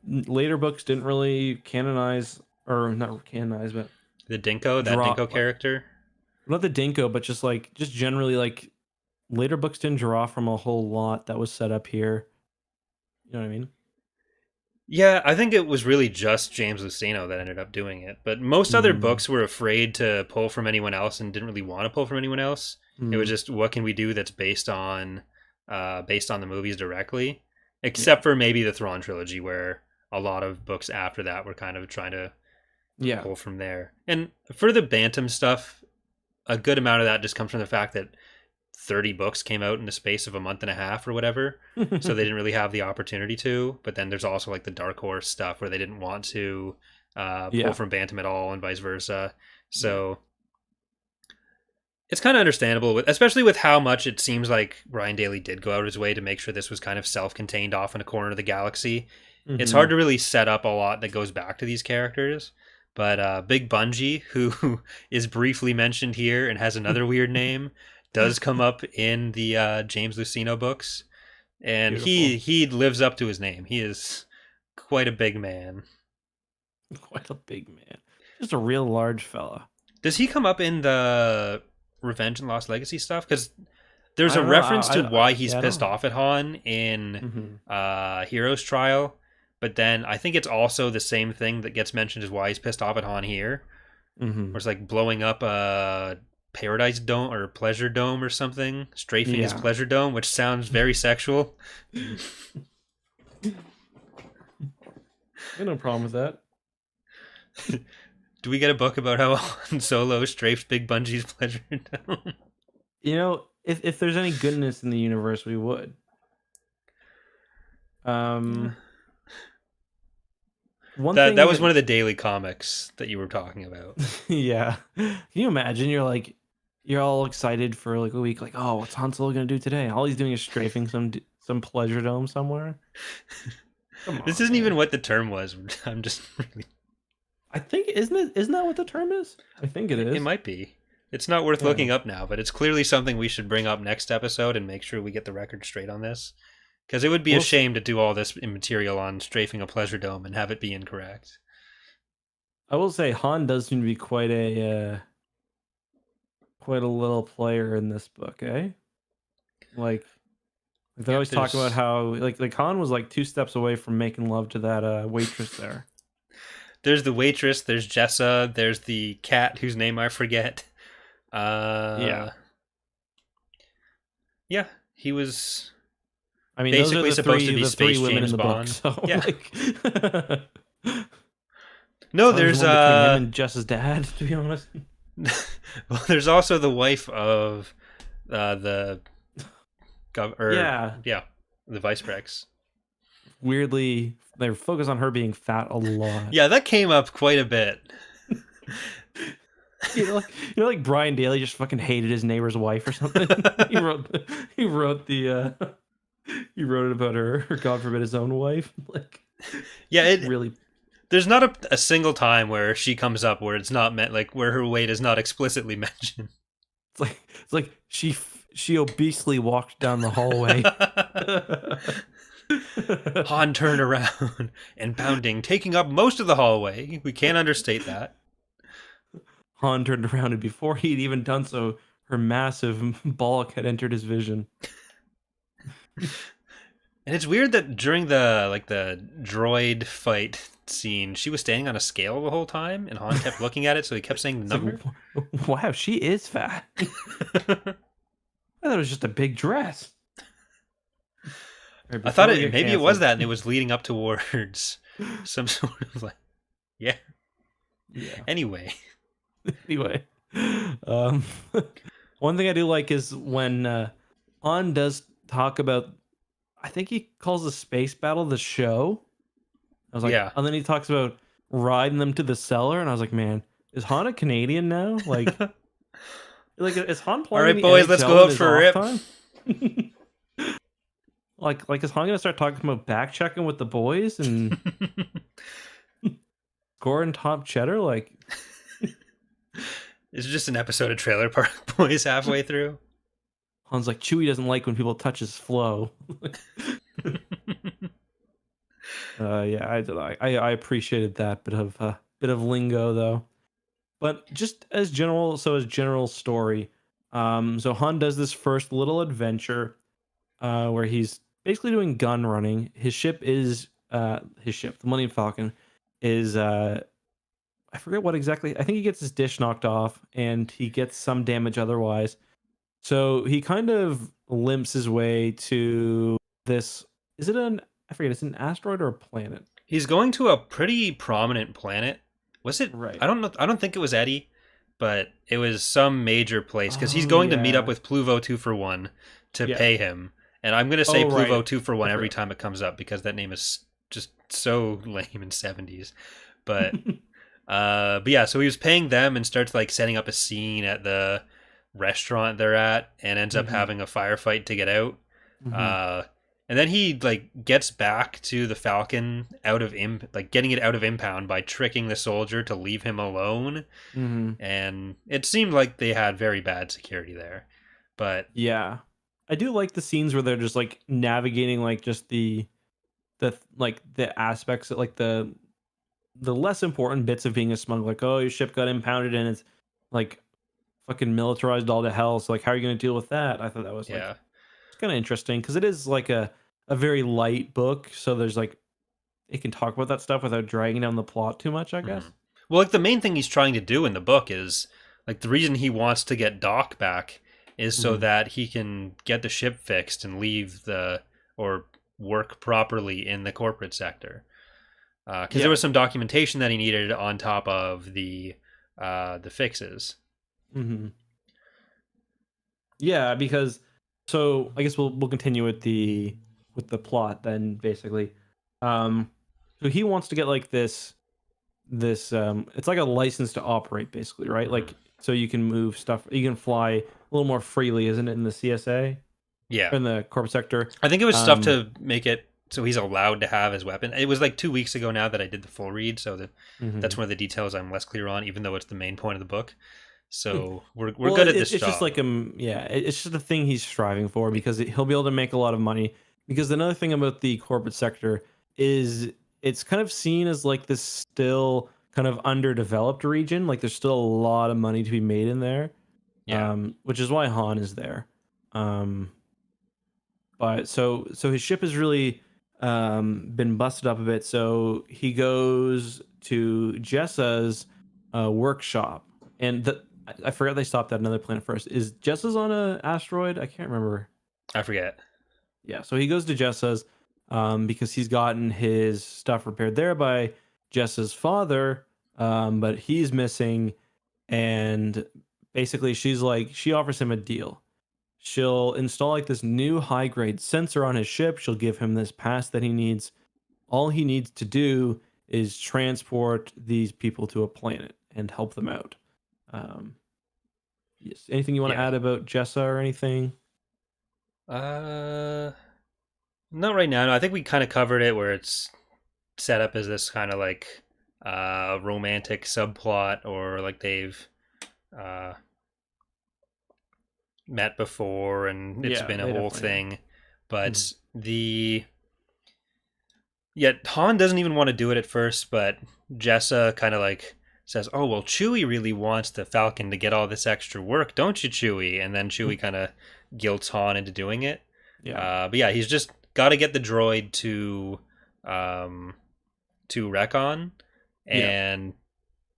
later books didn't really canonize, or not canonize, but the dinko, that dinko character, not the dinko, but just generally like later books didn't draw from a whole lot that was set up here. You know what I mean? Yeah, I think it was really just James Luceno that ended up doing it. But most other books were afraid to pull from anyone else and didn't really want to pull from anyone else. It was just, what can we do that's based on the movies directly? Except for maybe the Thrawn trilogy, where a lot of books after that were kind of trying to pull from there. And for the Bantam stuff, a good amount of that just comes from the fact that 30 books came out in the space of a month and a half or whatever, so they didn't really have the opportunity to. But then there's also like the Dark Horse stuff where they didn't want to pull from Bantam at all, and vice versa. So it's kind of understandable, especially with how much it seems like Ryan Daly did go out of his way to make sure this was kind of self-contained off in a corner of the galaxy. It's hard to really set up a lot that goes back to these characters. But Big Bungie, who is briefly mentioned here and has another weird name, does come up in the James Luceno books, and he lives up to his name. He is quite a big man. Quite a big man. Just a real large fella. Does he come up in the Revenge and Lost Legacy stuff? Because there's a reference to why he's pissed off at Han in Hero's Trial, but then I think it's also the same thing that gets mentioned as why he's pissed off at Han here. Where it's like blowing up a Paradise Dome or Pleasure Dome or something, strafing his Pleasure Dome, which sounds very sexual. I have no problem with that. Do we get a book about how Han Solo strafed Big Bungie's Pleasure Dome? You know, if there's any goodness in the universe, we would. That was one of the daily comics that you were talking about. Yeah. Can you imagine? You're all excited for like a week, like, oh, what's Han Solo gonna do today? All he's doing is strafing some Pleasure Dome somewhere. This isn't even what the term was. I'm just really. I think isn't that what the term is? I think it is. It might be. It's not worth looking up now, but it's clearly something we should bring up next episode and make sure we get the record straight on this. Because it would be a shame to do all this material on strafing a Pleasure Dome and have it be incorrect. I will say Han does seem to be quite a little player in this book, eh? Like they always talk about how like Han was like 2 steps away from making love to that waitress there. There's the waitress, there's Jessa, there's the cat whose name I forget. Yeah, he was. I mean, basically those are supposed to be Space James Bond. Book, so, yeah. No, there's him and Jess's dad. To be honest. Well, there's also the wife of the Vice Prex. Weirdly, they focus on her being fat a lot. Yeah, that came up quite a bit. like Brian Daly just fucking hated his neighbor's wife or something. he wrote it about her, or God forbid his own wife. Really. There's not a single time where she comes up where it's not meant, like where her weight is not explicitly mentioned. It's like she obesely walked down the hallway. Han turned around and pounding, taking up most of the hallway. We can't understate that. Han turned around, and before he'd even done so, her massive bollock had entered his vision. And it's weird that during the droid fight scene, she was standing on a scale the whole time, and Han kept looking at it, so he kept saying the number. Like, wow, she is fat. I thought it was just a big dress. I thought maybe it was that, and it was leading up towards some sort of like, yeah. Anyway, one thing I do like is when Han does talk about, I think he calls the space battle the show. I was like, yeah. And then he talks about riding them to the cellar, and I was like, man, is Han a Canadian now? Like is Han playing? All right, boys, let's go out for a rip. Like is Han gonna start talking about back checking with the boys and scoring top cheddar? Like, It's just an episode of Trailer Park Boys halfway through. Han's like, Chewie doesn't like when people touch his flow. Yeah, I appreciated that bit of lingo though. But just as general story, so Han does this first little adventure, where he's basically doing gun running. His ship, the Millennium Falcon, is I forget what exactly. I think he gets his dish knocked off, and he gets some damage otherwise. So he kind of limps his way to this. Is it an? I forget. It's an asteroid or a planet. He's going to a pretty prominent planet. Was it? Right. I don't know. I don't think it was Eddie, but it was some major place because he's Oh, going to meet yeah. up with Pluvo 2-for-1 to Yeah. pay him. And I'm going to say Oh, Pluvo right. 2-for-1 every Okay. time it comes up because that name is just so lame in 70s. But but yeah, so he was paying them and starts like setting up a scene at the restaurant they're at and ends up Mhm. having a firefight to get out. Mhm. Uh and then he like gets back to the Falcon getting it out of impound by tricking the soldier to leave him alone. Mhm. And it seemed like they had very bad security there. But Yeah. I do like the scenes where they're just like navigating like just the aspects that like the less important bits of being a smuggler. Like, oh, your ship got impounded and it's like fucking militarized all to hell. So like, how are you going to deal with that? I thought that was like yeah. it's kind of interesting because it is like a very light book. So there's like it can talk about that stuff without dragging down the plot too much, I guess. Mhm. Well, like the main thing he's trying to do in the book is like the reason he wants to get Doc back is so Mhm. that he can get the ship fixed and leave or work properly in the corporate sector. Because there Yeah. was some documentation that he needed on top of the fixes. Hmm. Yeah, because so I guess we'll continue with the plot then basically. So he wants to get like this it's like a license to operate basically, right? Mhm. Like so you can move stuff, you can fly a little more freely, isn't it, in the CSA Yeah, or in the corporate sector? I think it was stuff Um to make it so he's allowed to have his weapon. It was like 2 weeks ago now that I did the full read, so that's mhm. one of the details I'm less clear on, even though it's the main point of the book. So we're Well, good at this it's just job. like yeah, it's just a thing he's striving for because he'll be able to make a lot of money. Because another thing about the corporate sector is it's kind of seen as like this still kind of underdeveloped region. Like there's still a lot of money to be made in there, Yeah. which is why Han is there. Um, but so his ship has really been busted up a bit. So he goes to Jessa's workshop, and I forgot they stopped at another planet first. Is Jessa's on a asteroid? I can't remember. I forget. Yeah, so he goes to Jessa's because he's gotten his stuff repaired there by Jessa's father, but he's missing, and basically she offers him a deal. She'll install like this new high grade sensor on his ship. She'll give him this pass that he needs. All he needs to do is transport these people to a planet and help them out. Um, yes. Anything you want to Yeah. add about Jessa or anything? Uh, Not right now. No, I think we kind of covered it where it's set up as this kind of like romantic subplot or like they've uh met before and it's Yeah, been a they whole definitely have. thing. But Mhm. the yet Han doesn't even want to do it at first, but Jessa kind of like says, "Oh well, Chewie really wants the Falcon to get all this extra work, don't you, Chewie?" And then Chewie kind of guilts Han into doing it. Yeah. But yeah, he's just got to get the droid um, to Recon, Yeah. and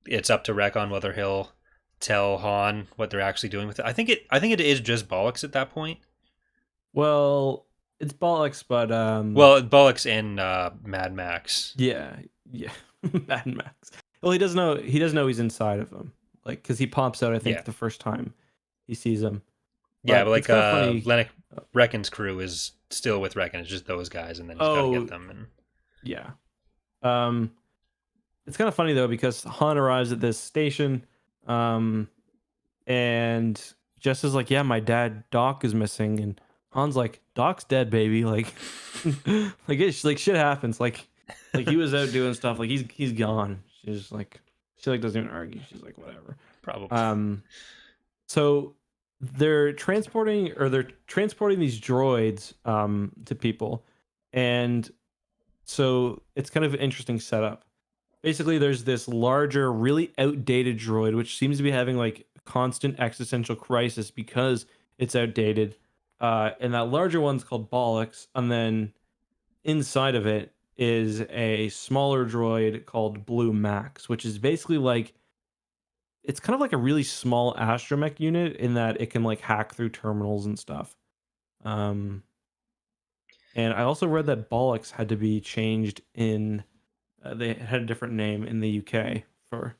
it's up to Recon whether he'll tell Han what they're actually doing with it. I think it is just bollocks at that point. Well, it's bollocks, but Well, bollocks in Mad Max. yeah, yeah, Mad Max. Well, he doesn't know he's inside of him, like because he pops out. I think Yeah, the first time he sees him, yeah, but but it's like kind of funny. Lennox Reckon's crew is still with Reckon. It's just those guys, and then he's got to Oh get them. And yeah, um, it's kind of funny though because Han arrives at this station, um, and Jess is like, "Yeah, my dad Doc is missing," and Han's like, Doc's dead, baby. Like, like shit happens. Like he was out doing stuff. Like he's gone. She's like, she like doesn't even argue. She's like, whatever. Probably. So they're transporting these droids to people, and so it's kind of an interesting setup. Basically, there's this larger, really outdated droid which seems to be having like constant existential crisis because it's outdated. And that larger one's called Bollocks, and then inside of it is a smaller droid called Blue Max, which is basically like it's kind of like a really small astromech unit in that it can like hack through terminals and stuff. Um, and I also read that Bollocks had to be changed in. They had a different name in the UK for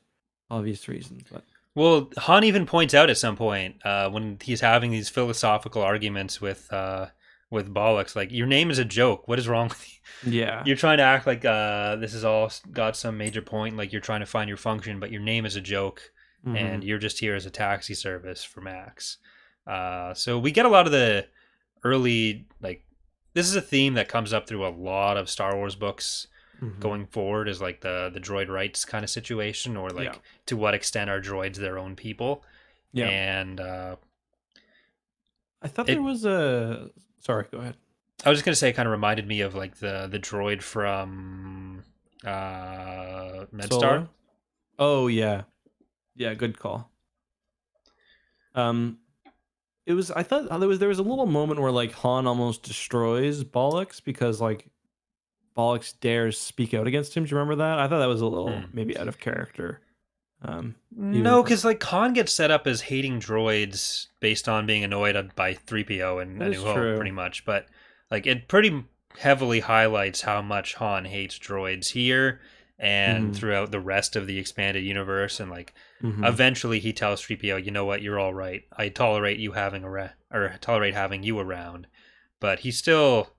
obvious reasons, but Well, Han even points out at some point when he's having these philosophical arguments with Bollocks, like, your name is a joke. What is wrong with you? yeah, You're trying to act like this has all got some major point, like you're trying to find your function, but your name is a joke, and you're just here as a taxi service for Max. So we get a lot of the early, like, this is a theme that comes up through a lot of Star Wars books going forward, is like the droid rights kind of situation, or like to what extent are droids their own people. Yeah. And I thought there was a. Sorry, go ahead. I was just gonna say, it kind of reminded me of like the droid from MedStar. Solo? Oh yeah, yeah, good call. It was. I thought there was a little moment where like Han almost destroys Bollocks because like Bollocks dares speak out against him. Do you remember that? I thought that was a little maybe out of character. No, because like Han gets set up as hating droids based on being annoyed by 3PO and A New Hope, pretty much. But like it pretty heavily highlights how much Han hates droids here and throughout the rest of the expanded universe. And like eventually he tells 3PO, you know what, you're all right. I tolerate you having tolerate having you around. But he still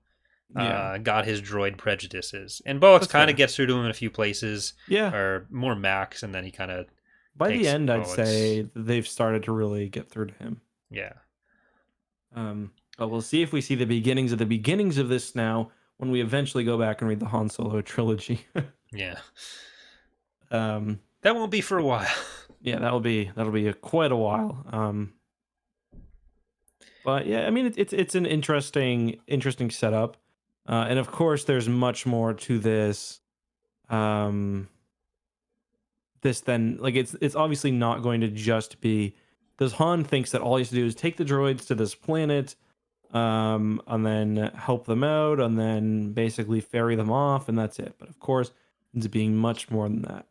got his droid prejudices. And Bollocks kind of gets through to him in a few places. Yeah. Or more Max, and then he kind of by the end, I'd say they've started to really get through to him. Yeah. But we'll see if we see the beginnings of this now when we eventually go back and read the Han Solo trilogy. Yeah. That won't be for a while. Yeah, that'll be quite a while. But yeah, I mean it's an interesting setup. And of course there's much more to this. This then, like, it's obviously not going to just be this. Han thinks that all he has to do is take the droids to this planet, and then help them out, and then basically ferry them off, and that's it. But of course, it's being much more than that.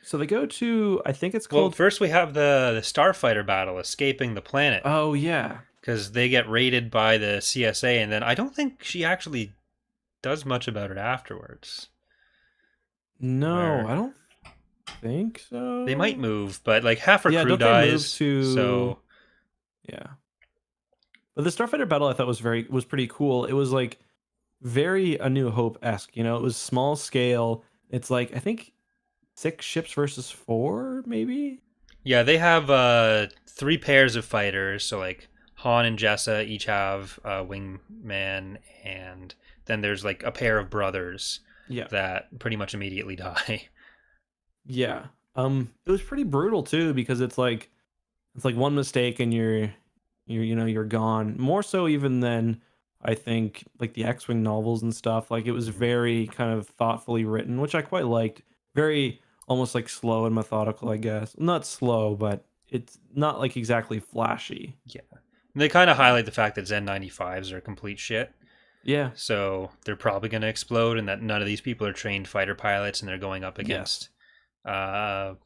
So they go to, I think it's called. Well, first we have the starfighter battle, escaping the planet. Oh yeah, because they get raided by the CSA, and then I don't think she actually does much about it afterwards. No, I don't think so. They might move, but like half her crew dies. So yeah. But the starfighter battle I thought was pretty cool. It was like very A New Hope-esque, you know. It was small scale. It's like I think 6 ships versus 4, maybe. Yeah, they have 3 pairs of fighters. So like Han and Jessa each have a wingman, and then there's like a pair of brothers that pretty much immediately die. Yeah. It was pretty brutal too, because it's like one mistake and you're gone. More so even than I think like the X-Wing novels and stuff. Like it was very kind of thoughtfully written, which I quite liked. Very almost like slow and methodical, I guess. Not slow, but it's not like exactly flashy. Yeah. And they kind of highlight the fact that Zen 95s are complete shit. Yeah. So they're probably going to explode, and that none of these people are trained fighter pilots, and they're going up against the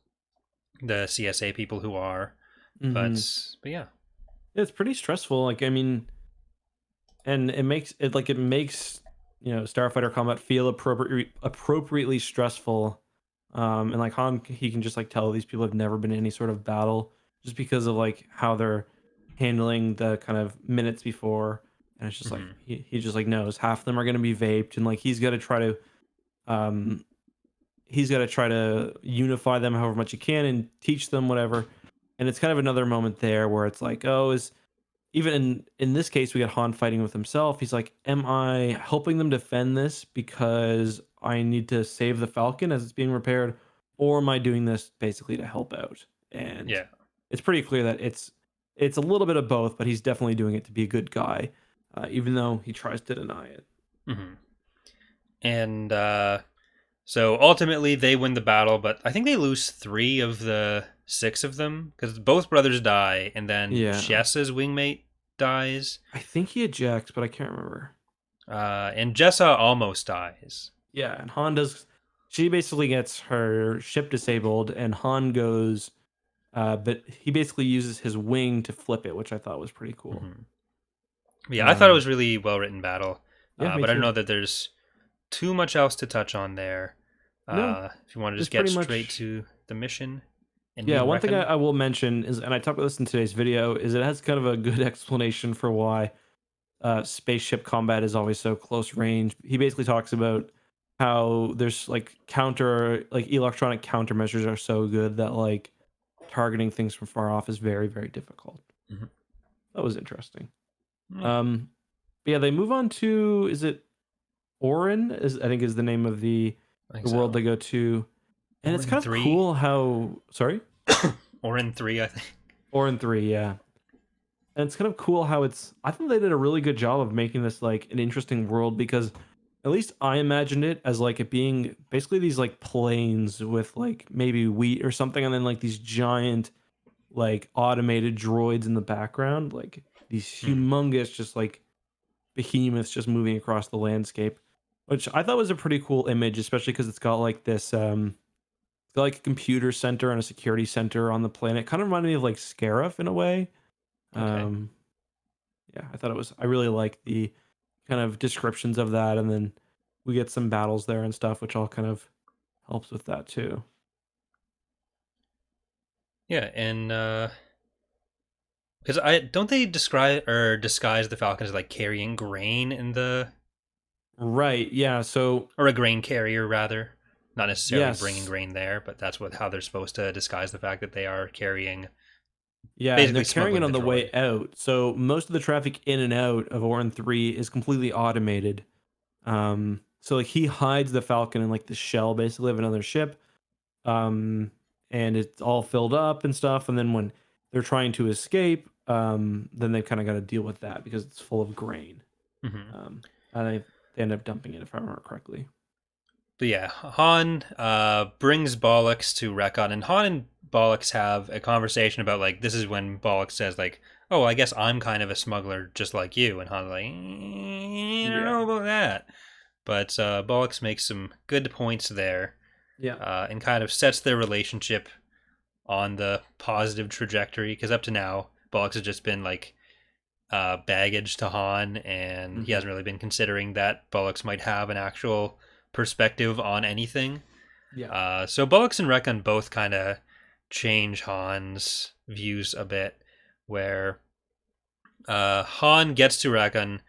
CSA people who are. But yeah. It's pretty stressful. Like, I mean, and it makes you know, starfighter combat feel appropriately stressful. And like Han, he can just like tell these people have never been in any sort of battle just because of like how they're handling the kind of minutes before. And it's just like he just like knows half of them are going to be vaped, and like he's got to try to unify them however much he can and teach them whatever. And it's kind of another moment there where it's like, oh, is even in this case, we got Han fighting with himself. He's like, "Am I helping them defend this because I need to save the Falcon as it's being repaired, or am I doing this basically to help out?" And Yeah. it's pretty clear that it's a little bit of both, but he's definitely doing it to be a good guy, even though he tries to deny it. Hmm. And so ultimately they win the battle, but I think they lose 3 of the 6 of them because both brothers die, and then Yeah, Jessa's wingmate dies, I think he ejects, but I can't remember. and Jessa almost dies. Yeah, and Han does. She basically gets her ship disabled, and Han goes. But he basically uses his wing to flip it, which I thought was pretty cool. Hmm. Yeah, I thought it Um, was really well written battle, yeah, me but I don't too. know that there's too much else to touch on there. No, If you want to it's just get pretty straight much. to the mission and Yeah, meet one thing Reckon. I will mention is, and I talked about this in today's video, is it has kind of a good explanation for why spaceship combat is always so close range. He basically talks about how there's like electronic countermeasures are so good that like targeting things from far off is very, very difficult. Mhm. That was interesting. Yeah, Um, but yeah, they move on to, is it Orin? Is I think is the name of I think the world so. they go to, and Or it's in kind of 3. cool how Or in 3, I think. Orin 3, yeah. And it's kind of cool how it's. I think they did a really good job of making this like an interesting world because at least I imagined it as like it being basically these like plains with like maybe wheat or something, and then like these giant like automated droids in the background, like these Mhm. humongous just like behemoths just moving across the landscape, which I thought was a pretty cool image, especially because it's got like this it's got like a computer center and a security center on the planet. Kind of reminded me of like Scarif in a way. Okay. Um, yeah, I thought it was. I really like the kind of descriptions of that, and then we get some battles there and stuff, which all kind of helps with that too. Yeah, and because I don't they describe or disguise the Falcons as like carrying grain in the Right. Yeah. So or a grain carrier rather, not necessarily bringing yes. grain there, but that's what how they're supposed to disguise the fact that they are carrying, Yeah, and they're basically carrying it smuggling on the the droid. way out. So most of the traffic in and out of Orin 3 is completely automated. So like he hides the Falcon in like the shell basically of another ship. Um, and it's all filled up and stuff. And then when they're trying to escape, then they kind of got to deal with that because it's full of grain. Hmm. And they end up dumping it if I remember correctly. But yeah, Han brings Bollocks to Rekon, and Han and Bollocks have a conversation about like this is when Bollocks says like, "Oh, I guess I'm kind of a smuggler just like you," and Han's like, "I don't Yeah. know about that." But Bollocks makes some good points there, Yeah. and kind of sets their relationship on the positive trajectory because up to now, Bollocks has just been like baggage to Han, and he Hmm. hasn't really been considering that Bollocks might have an actual perspective on anything. Yeah. So Bollocks and Rekon both kind of change Han's views a bit, where Han gets to Rekon,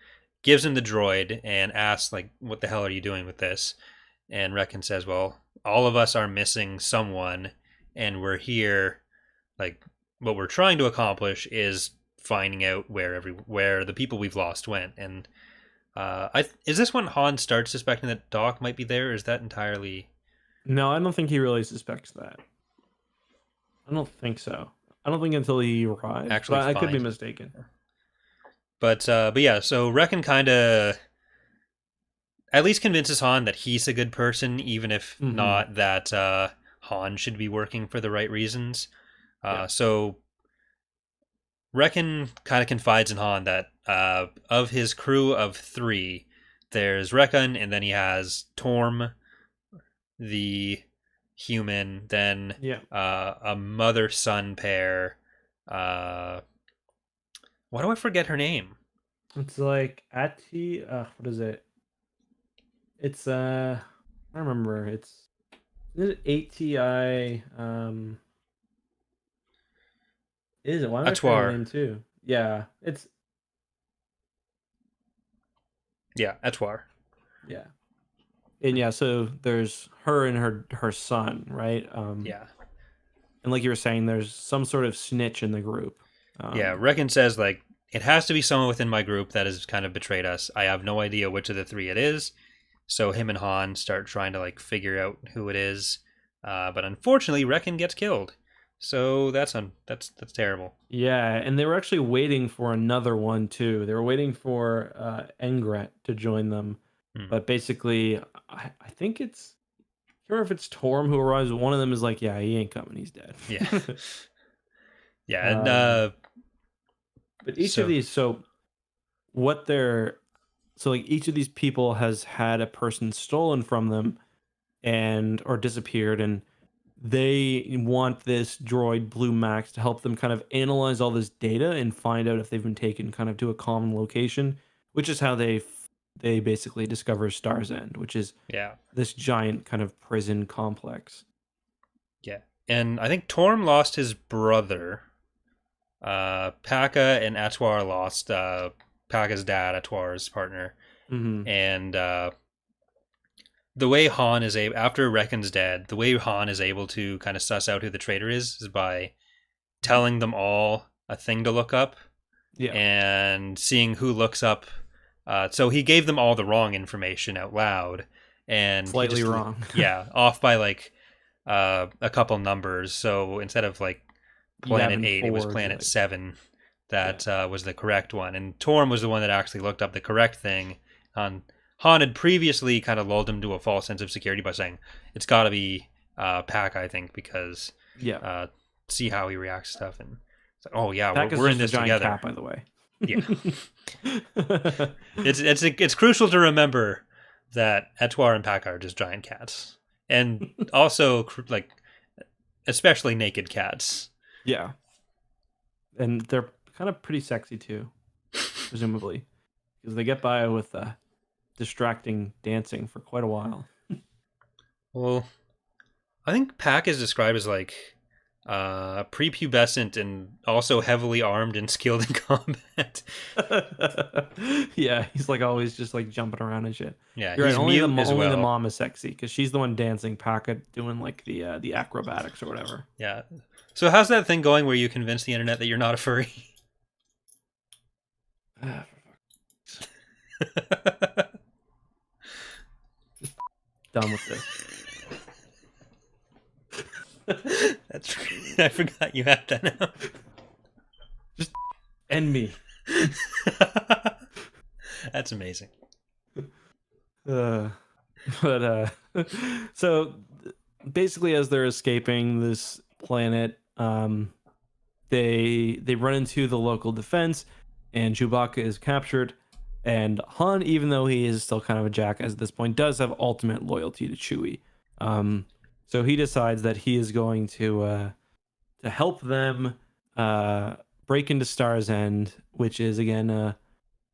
gives him the droid, and asks like, "What the hell are you doing with this?" And Rekon says, "Well, all of us are missing someone, and we're here. Like, what we're trying to accomplish is finding out where the people we've lost went." And is this when Han starts suspecting that Doc might be there? Or is that entirely No, I don't think he really suspects that. I don't think so. I don't think until he arrives, actually but I could be finds it? mistaken. But yeah, so Reckon kind of at least convinces Han that he's a good person, even if Hmm. not that Han should be working for the right reasons. Yeah. So Reckon kind of confides in Han that of his crew of 3, there's Reckon, and then he has Torm, the human, then Yeah. a mother son pair. Uh, why do I forget her name? It's like Ati. What is it? It's I don't remember. It's is it ATI. Is it? Why am I forgetting the Atoir. name too? Yeah. It's Yeah, Atoir. yeah. And yeah. So there's her and her son, right? Yeah. And like you were saying, there's some sort of snitch in the group. Yeah, Um. Reckon says like it has to be someone within my group that has kind of betrayed us. I have no idea which of the three it is. So him and Han start trying to like figure out who it is. But unfortunately, Reckon gets killed. So that's terrible. Yeah, and they were actually waiting for another one too. They were waiting for Engret to join them, but basically, I think it's. I can't remember if it's Torm who arrives. One of them is like, "Yeah, he ain't coming. He's dead." Yeah, yeah, and but each of these, like each of these people has had a person stolen from them, or disappeared, and they want this droid Blue Max to help them kind of analyze all this data and find out if they've been taken kind of to a common location, which is how they basically discover Star's End, which is this giant kind of prison complex. Yeah, and I think Torm lost his brother. Paka and Atwar lost Paka's dad, Atwar's partner, and the way Han is able, after Reckon's dead, the way Han is able to kind of suss out who the traitor is by telling them all a thing to look up, and seeing who looks up. So he gave them all the wrong information out loud, and slightly wrong. Off by like a couple numbers. So instead of like Planet 8, it was Planet 7 that was the correct one, and Torm was the one that actually looked up the correct thing. Han had previously kind of lulled him to a false sense of security by saying it's got to be Pack, I think, because see how he reacts to stuff, and it's like, oh yeah, we're in this together. Cat, by the way. Yeah, it's crucial to remember that Atwar and Pack are just giant cats, and also like especially naked cats. Yeah, and they're kind of pretty sexy too, presumably, because they get by with distracting dancing for quite a while. Well, I think Pack is described as like prepubescent and also heavily armed and skilled in combat. Yeah, he's like always just like jumping around and shit. Yeah, you're he's right. Only well. the mom is sexy because she's the one dancing. Pack doing like the acrobatics or whatever. Yeah. So how's that thing going where you convince the internet that you're not a furry? Done with this. That's I forgot you have that now. Just end me. That's amazing. So basically, as they're escaping this planet, they run into the local defense, and Chewbacca is captured. And Han, even though he is still kind of a jackass at this point, does have ultimate loyalty to Chewie. So he decides that he is going to help them break into Star's End, which is again a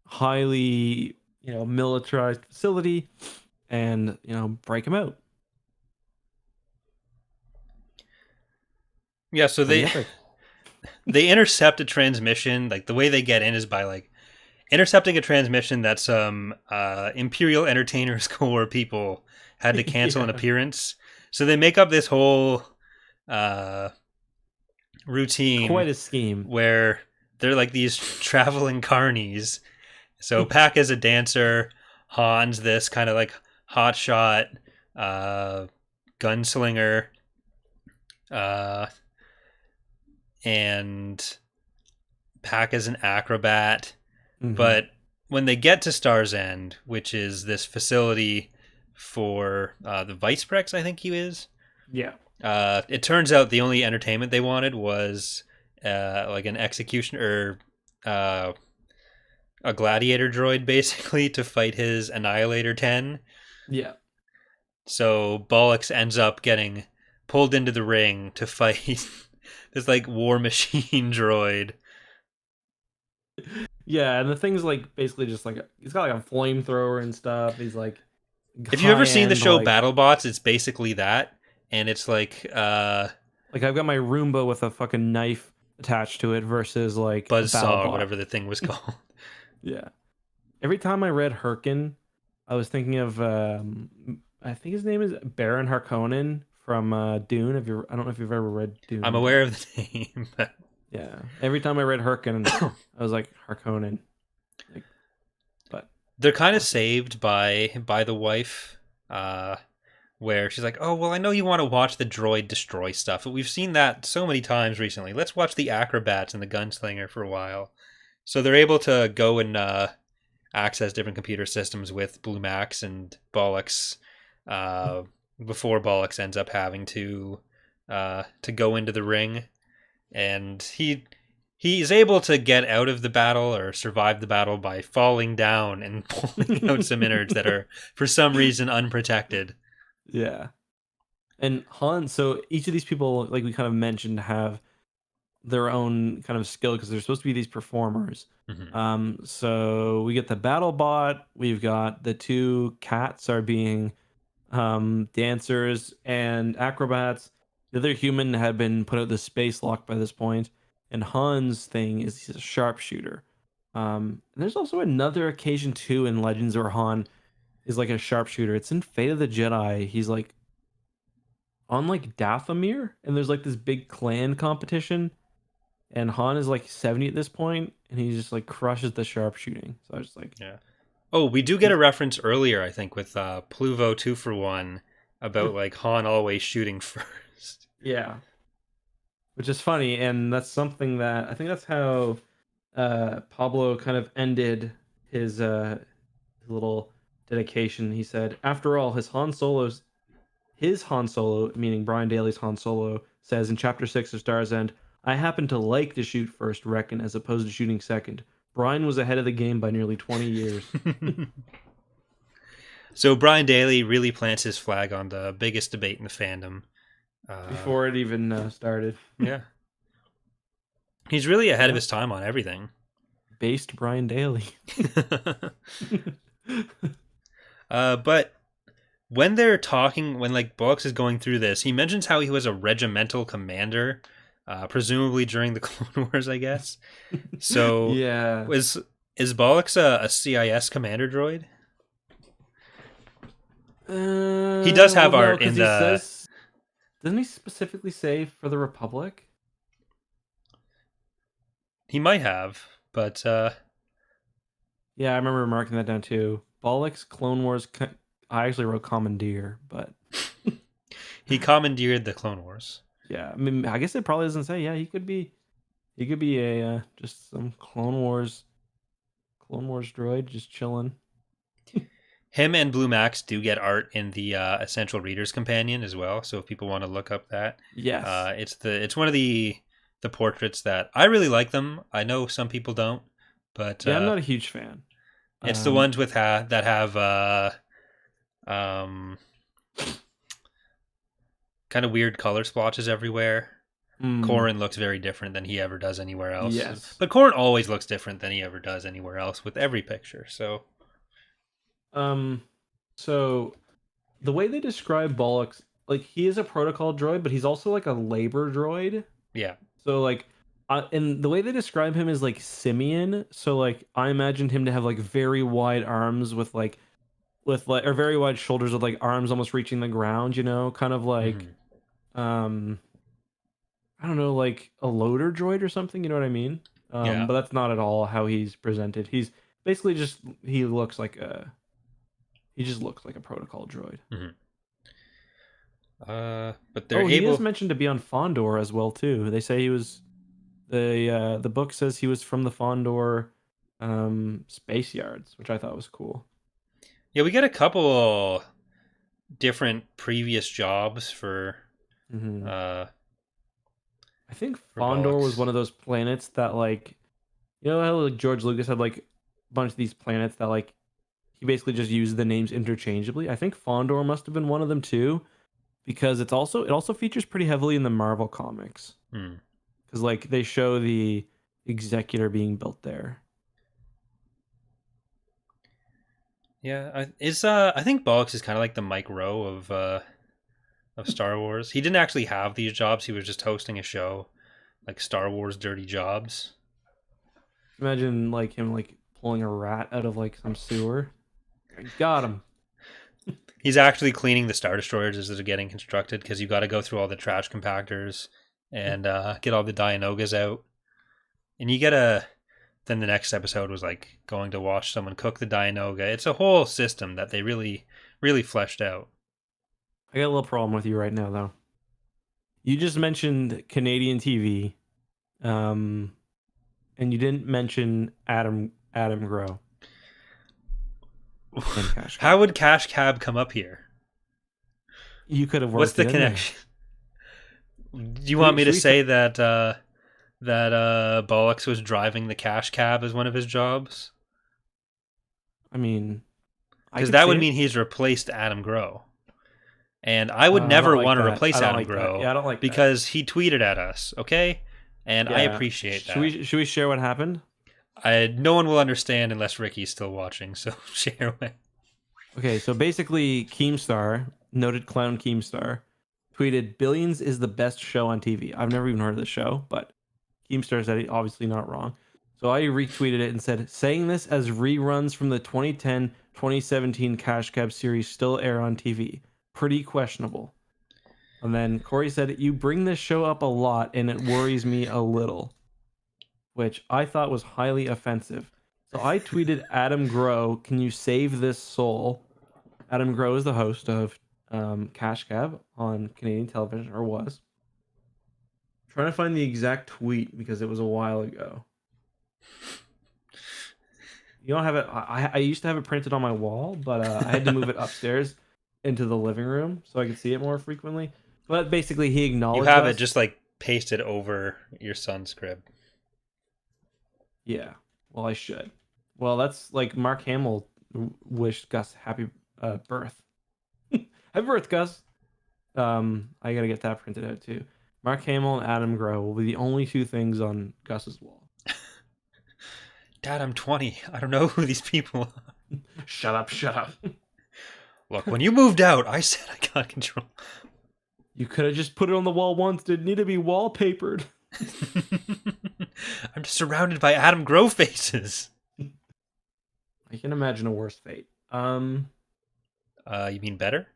highly militarized facility, and break him out. Yeah, so they intercept a transmission. Like the way they get in is by like intercepting a transmission that some Imperial Entertainers Corps people had to cancel an appearance. So they make up this whole routine. Quite a scheme. Where they're like these traveling carnies. So Pack is a dancer. Han's this kind of like hotshot gunslinger. And Pack is an acrobat. But when they get to Star's End, which is this facility for the Viceprex, I think he is. Yeah. It turns out the only entertainment they wanted was like an executioner, a gladiator droid, basically, to fight his Annihilator 10. Yeah. So Bollocks ends up getting pulled into the ring to fight this like war machine droid. Yeah, and the thing's like basically just like he's got like a flamethrower and stuff. He's like, if you've ever seen the show BattleBots, it's basically that, and it's like I've got my Roomba with a fucking knife attached to it versus like Buzzsaw or whatever the thing was called. Yeah. Every time I read Herkin, I was thinking of I think his name is Baron Harkonnen from Dune. I don't know if you've ever read Dune. I'm aware of the name, but Yeah. Every time I read Harkonnen, I was like Harkonnen. Like, but They're kind of saved by the wife, where she's like, "Oh well, I know you want to watch the droid destroy stuff, but we've seen that so many times recently. Let's watch the acrobats and the gunslinger for a while." So they're able to go and access different computer systems with Blue Max and Bollocks, before Bollocks ends up having to go into the ring, and he's able to get out of the battle or survive the battle by falling down and pulling out some innards that are for some reason unprotected. yeah. And Han, so each of these people, like we kind of mentioned, have their own kind of skill because they're supposed to be these performers. Mm-hmm. So we get the battle bot, we've got the two cats are being dancers and acrobats. The other human had been put out the space lock by this point, and Han's thing is he's a sharpshooter. And there's also another occasion too in Legends where Han is like a sharpshooter. It's in Fate of the Jedi. He's like on like Dathomir, and there's like this big clan competition, and Han is like 70 at this point, and he just like crushes the sharpshooting. So I was just like, Yeah. Oh, we do get a reference earlier, I think, with Pluvo 2-for-1 about like Han always shooting first. yeah, which is funny, and that's something that I think that's how Pablo kind of ended his little dedication. He said, "After all, his Han Solo, meaning Brian Daley's Han Solo, says in Chapter 6 of Star's End, I happen to like to shoot first, reckon, as opposed to shooting second. Brian was ahead of the game by nearly 20 years." So Brian Daley really plants his flag on the biggest debate in the fandom. Before it even started. Yeah. He's really ahead of his time on everything. Based Brian Daley. But when they're talking, when like Bollocks is going through this, he mentions how he was a regimental commander, presumably during the Clone Wars, I guess. So yeah. is Bollocks a CIS commander droid? He does have art in the... Doesn't he specifically say for the Republic? He might have, but... Yeah, I remember marking that down too. Bollocks, Clone Wars... I actually wrote Commandeer, but... He commandeered the Clone Wars. Yeah, I mean, I guess it probably doesn't say. Yeah, he could be a just some Clone Wars droid just chilling. Him and Blue Max do get art in the Essential Readers Companion as well. So if people want to look up that, yes, it's one of the portraits that I really like them. I know some people don't, but yeah, I'm not a huge fan. It's the ones with that have kind of weird color splotches everywhere. Corrin looks very different than he ever does anywhere else. Yes, but Corrin always looks different than he ever does anywhere else with every picture. So. So the way they describe Bollocks, like he is a protocol droid, but he's also like a labor droid. Yeah. So like, and the way they describe him is like simian. So like, I imagined him to have like very wide arms with like, or very wide shoulders with like arms almost reaching the ground. You know, kind of like, I don't know, like a loader droid or something. You know what I mean? Yeah. But that's not at all how he's presented. He's basically just he just looks like a protocol droid. But they're able... he is mentioned to be on Fondor as well too. They say he was the book says he was from the Fondor space yards, which I thought was cool. Yeah, we get a couple different previous jobs for I think Fondor was one of those planets that, like, you know how like George Lucas had like a bunch of these planets that like he basically just used the names interchangeably. I think Fondor must have been one of them too, because it also features pretty heavily in the Marvel comics. Because like they show the Executor being built there. Yeah, I think Bollocks is kind of like the Mike Rowe of Star Wars. He didn't actually have these jobs. He was just hosting a show, like Star Wars Dirty Jobs. Imagine like him like pulling a rat out of like some sewer. Got him. He's actually cleaning the Star Destroyers as they're getting constructed because you got to go through all the trash compactors and get all the Dianogas out. And you get then the next episode was like going to watch someone cook the Dianoga. It's a whole system that they really, really fleshed out. I got a little problem with you right now, though. You just mentioned Canadian TV, and you didn't mention Adam Grow. How would Cash Cab come up here? You could have worked. What's the connection? Do you want me to say that Bollocks was driving the Cash Cab as one of his jobs? I mean, because that would mean he's replaced Adam Grow. And I would never want to replace Adam Grow. Yeah, I don't like because he tweeted at us, okay? And I appreciate that. Should we share what happened? No one will understand unless Ricky's still watching, so share away. Okay, so basically Keemstar, noted clown Keemstar, tweeted, "Billions is the best show on TV." I've never even heard of the show, but Keemstar said it, obviously not wrong. So I retweeted it and said, "Saying this as reruns from the 2010-2017 Cash Cab series still air on TV. Pretty questionable." And then Corey said, "You bring this show up a lot and it worries me a little," which I thought was highly offensive. So I tweeted Adam Grow, "Can you save this soul?" Adam Grow is the host of Cash Cab on Canadian television, or was. I'm trying to find the exact tweet because it was a while ago. You don't have it. I used to have it printed on my wall, but I had to move it upstairs into the living room so I could see it more frequently. But basically, he acknowledged you have us. it just like pasted over your son's crib. Yeah, well, I should. Well, that's like Mark Hamill wished Gus happy birth. Happy birth, Gus. I gotta get that printed out too. Mark Hamill and Adam Grow will be the only two things on Gus's wall. Dad, I'm 20. I don't know who these people are. Shut up. Look, when you moved out, I said I got control. You could have just put it on the wall once. Didn't need to be wallpapered. I'm just surrounded by Adam Grow faces. I can imagine a worse fate. You mean better?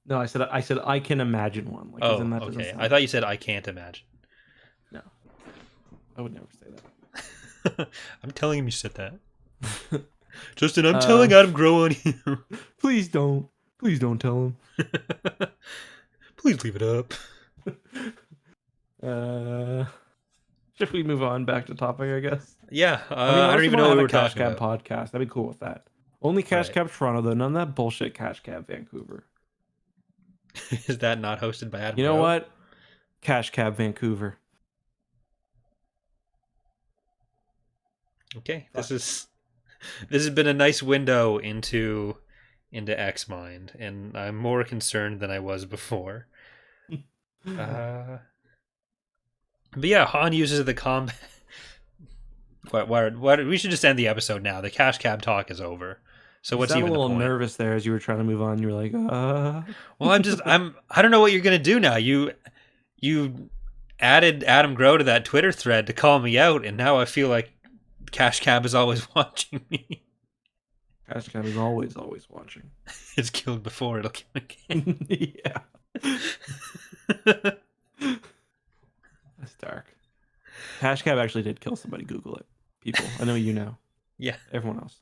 No, I said I can imagine one. Like, okay. I thought you said I can't imagine. No, I would never say that. I'm telling him you said that. Justin, I'm telling Adam Grow on here. Please don't tell him. Please leave it up. Should we move on back to topic, I guess? Yeah, I don't even know what we were talking about. Cash Cab podcast. I'd be cool with that. Only Cash Cab Toronto, though. None of that bullshit Cash Cab Vancouver. Is that not hosted by Adam You know Grow? what? Cash Cab Vancouver. Okay, this has been a nice window into X mind, and I'm more concerned than I was before. But yeah, Han uses the combat. What? We should just end the episode now. The Cash Cab talk is over. So what's even the point? A little nervous there as you were trying to move on. You were like, Well, I don't know what you're gonna do now. You added Adam Grow to that Twitter thread to call me out, and now I feel like Cash Cab is always watching me. Cash Cab is always watching. It's killed before, it'll kill again. Yeah. That's dark. Cash Cab actually did kill somebody. Google it. People. I know you know. Yeah. Everyone else.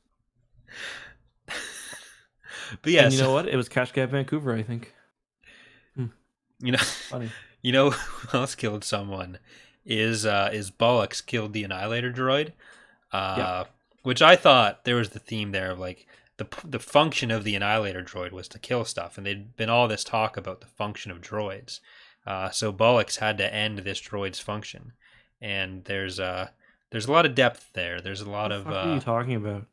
But yeah. And you know what? It was Cash Cab Vancouver, I think. Funny. You know who else killed someone? Is Bollocks killed the Annihilator droid. Which I thought there was the theme there of like the function of the Annihilator droid was to kill stuff, and there'd been all this talk about the function of droids. So Bollocks had to end this droid's function, and there's a lot of depth there. There's a lot of. What are you talking about?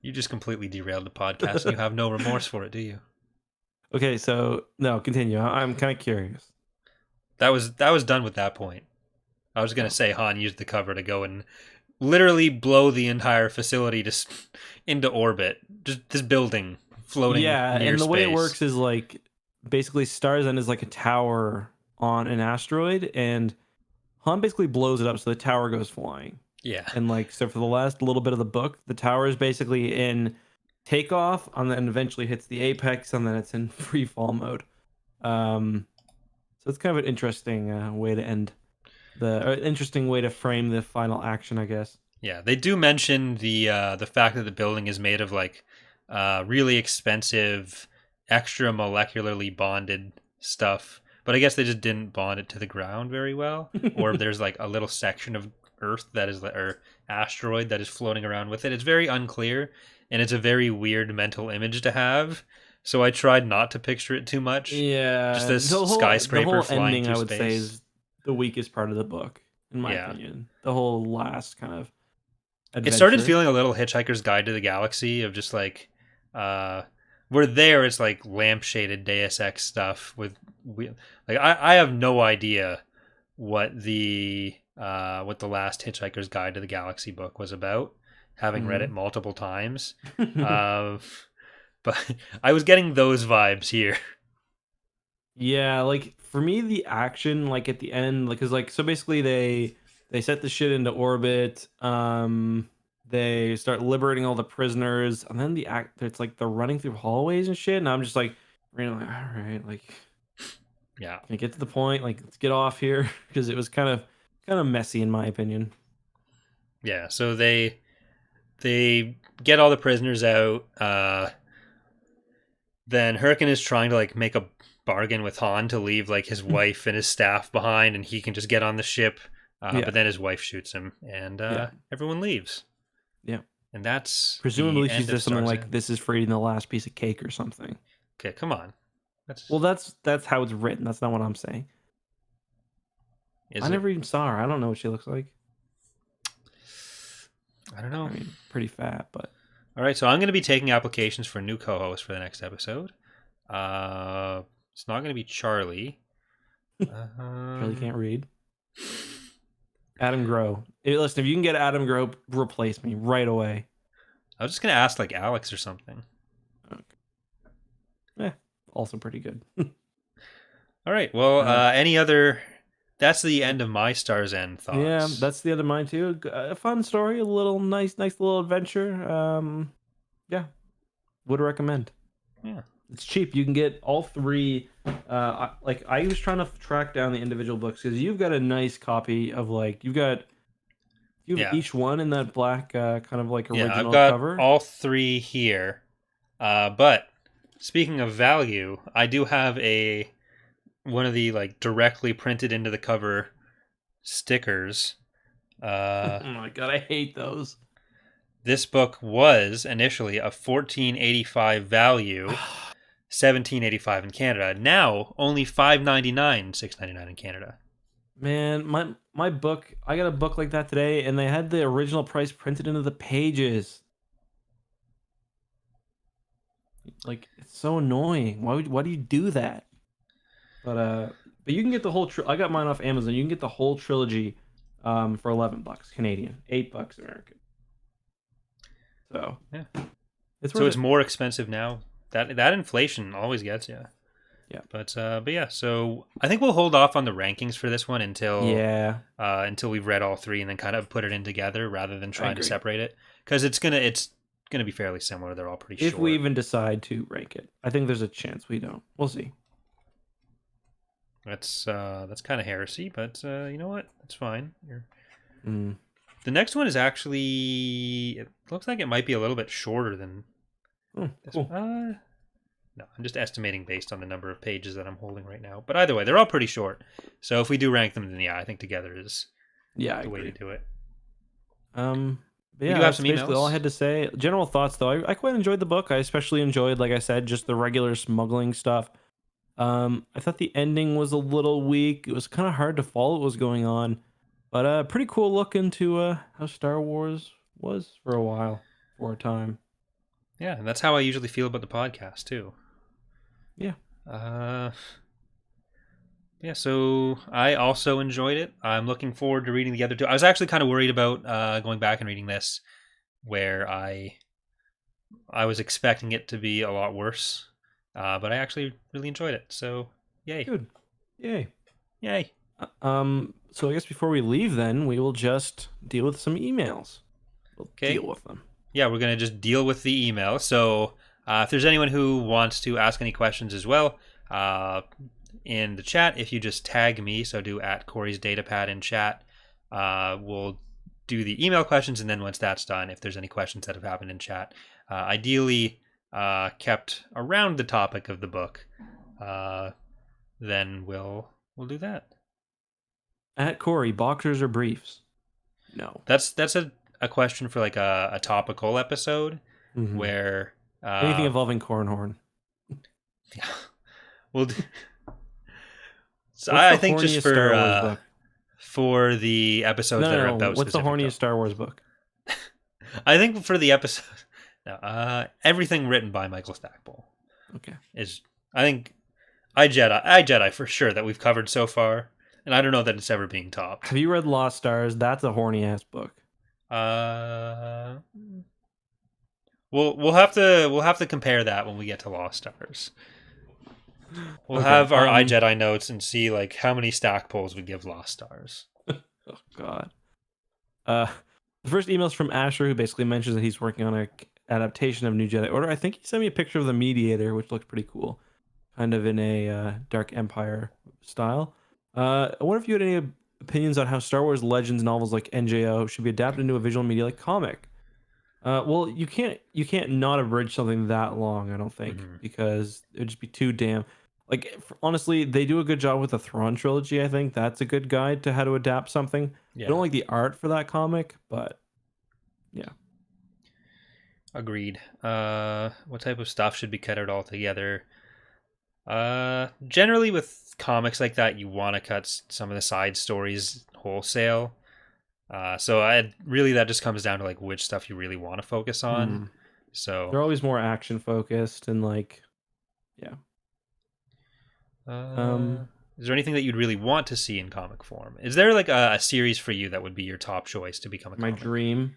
You just completely derailed the podcast, and you have no remorse for it, do you? Okay, so no, continue. I'm kind of curious. That was done with that point. I was going to say Han used the cover to go and literally blow the entire facility into orbit. Just this building floating near and the space. way it works is like basically Star's End is like a tower on an asteroid, and Han basically blows it up so the tower goes flying. Yeah. And like, so for the last little bit of the book, the tower is basically in takeoff and then eventually hits the apex and then it's in free fall mode. So it's kind of an interesting way to end interesting way to frame the final action, I guess. Yeah, they do mention the fact that the building is made of like really expensive, extra molecularly bonded stuff. But I guess they just didn't bond it to the ground very well. Or there's like a little section of Earth that is, or asteroid that is floating around with it. It's very unclear, and it's a very weird mental image to have. So I tried not to picture it too much. Yeah, Just this skyscraper flying ending, through I would space. say, is the weakest part of the book, in my opinion. The whole last kind of adventure. It started feeling a little Hitchhiker's Guide to the Galaxy of just like, we're there. It's like lampshaded Deus Ex stuff with, like I have no idea what the last Hitchhiker's Guide to the Galaxy book was about, having read it multiple times. But I was getting those vibes here. Yeah, like for me, the action, like at the end, like, is like, so basically they set the shit into orbit. They start liberating all the prisoners, and then it's like they're running through hallways and shit. And I'm just like, really, like, all right, like, yeah, can I get to the point? Like, let's get off here, because it was kind of messy in my opinion. Yeah, so they get all the prisoners out. Then Hurricane is trying to like make a bargain with Han to leave like his wife and his staff behind, and he can just get on the ship. But then his wife shoots him, and everyone leaves. Yeah, and that's presumably she says something like, "This is for eating the last piece of cake" or something. Okay, come on. That's how it's written. That's not what I'm saying. I never even saw her. I don't know what she looks like. I don't know. I mean, pretty fat, but. All right, so I'm going to be taking applications for a new co-host for the next episode. It's not going to be Charlie. Charlie can't read. Adam Grow. Listen, if you can get Adam Grow, replace me right away. I was just going to ask like Alex or something. Okay. Also pretty good. All right, well, any other... That's the end of my Star's End thoughts. Yeah, that's the end of mine too. A fun story, a little nice little adventure. Yeah, would recommend. Yeah, it's cheap. You can get all three. Like I was trying to track down the individual books because you've got a nice copy of like you have each one in that black kind of like original I've got cover. All three here. But speaking of value, I do have one of the like directly printed into the cover stickers. Oh my god, I hate those. This book was initially a $14.85 value, $17.85 in Canada. Now only $5.99, $6.99 in Canada. Man, my book, I got a book like that today, and they had the original price printed into the pages. Like, it's so annoying. Why do you do that? But you can get the whole. I got mine off Amazon. You can get the whole trilogy, for $11 Canadian, $8 American. So yeah, it's more expensive now. That inflation always gets you. Yeah, but yeah. So I think we'll hold off on the rankings for this one until we've read all three and then kind of put it in together rather than trying to separate it, because it's gonna be fairly similar. They're all pretty short. If we even decide to rank it, I think there's a chance we don't. We'll see. That's kind of heresy, but you know what? That's fine. The next one is actually, it looks like it might be a little bit shorter than this. Cool. No, I'm just estimating based on the number of pages that I'm holding right now. But either way, they're all pretty short. So if we do rank them, then yeah, I think together is the way to do it. But we yeah, do have some basically emails. all I had to say. General thoughts, though, I quite enjoyed the book. I especially enjoyed, like I said, just the regular smuggling stuff. I thought the ending was a little weak. It was kind of hard to follow what was going on, but pretty cool look into how Star Wars was for a while, for a time. Yeah, and that's how I usually feel about the podcast too. Yeah. Yeah, so I also enjoyed it. I'm looking forward to reading the other two. I was actually kind of worried about going back and reading this, where I was expecting it to be a lot worse. But I actually really enjoyed it. So, yay. Good. Yay. So I guess before we leave then, we will just deal with some emails. We'll deal with them. Yeah, we're going to just deal with the email. So if there's anyone who wants to ask any questions as well, in the chat. If you just tag me, so do at Corey's Datapad in chat, we'll do the email questions, and then once that's done, if there's any questions that have happened in chat, ideally kept around the topic of the book, then we'll do that. At Corey, boxers or briefs? No. That's a question for like a topical episode where anything involving Cornhorn. Yeah, we'll do. So I think just for the episodes that are about what's the horniest Star Wars book? I think for the episode, everything written by Michael Stackpole. Okay. I think I Jedi for sure that we've covered so far, and I don't know that it's ever being topped. Have you read Lost Stars? That's a horny ass book. We'll have to compare that when we get to Lost Stars. We'll have our iJedi notes and see like how many Stackpoles we give Lost Stars. Oh God. The first email is from Asher, who basically mentions that he's working on an adaptation of New Jedi Order. I think he sent me a picture of the Mediator, which looks pretty cool, kind of in a Dark Empire style. I wonder if you had any opinions on how Star Wars Legends novels like NJO should be adapted into a visual media like comic. Well, you can't not abridge something that long, I don't think, because it would just be too damn. Like, honestly, they do a good job with the Thrawn trilogy. I think that's a good guide to how to adapt something. Yeah. I don't like the art for that comic, but yeah. Agreed. What type of stuff should be cut out altogether? Generally with comics like that, you want to cut some of the side stories wholesale. So that just comes down to like which stuff you really want to focus on. So they're always more action focused and like, yeah. Is there anything that you'd really want to see in comic form? Is there like a series for you that would be your top choice to become a comic? My dream.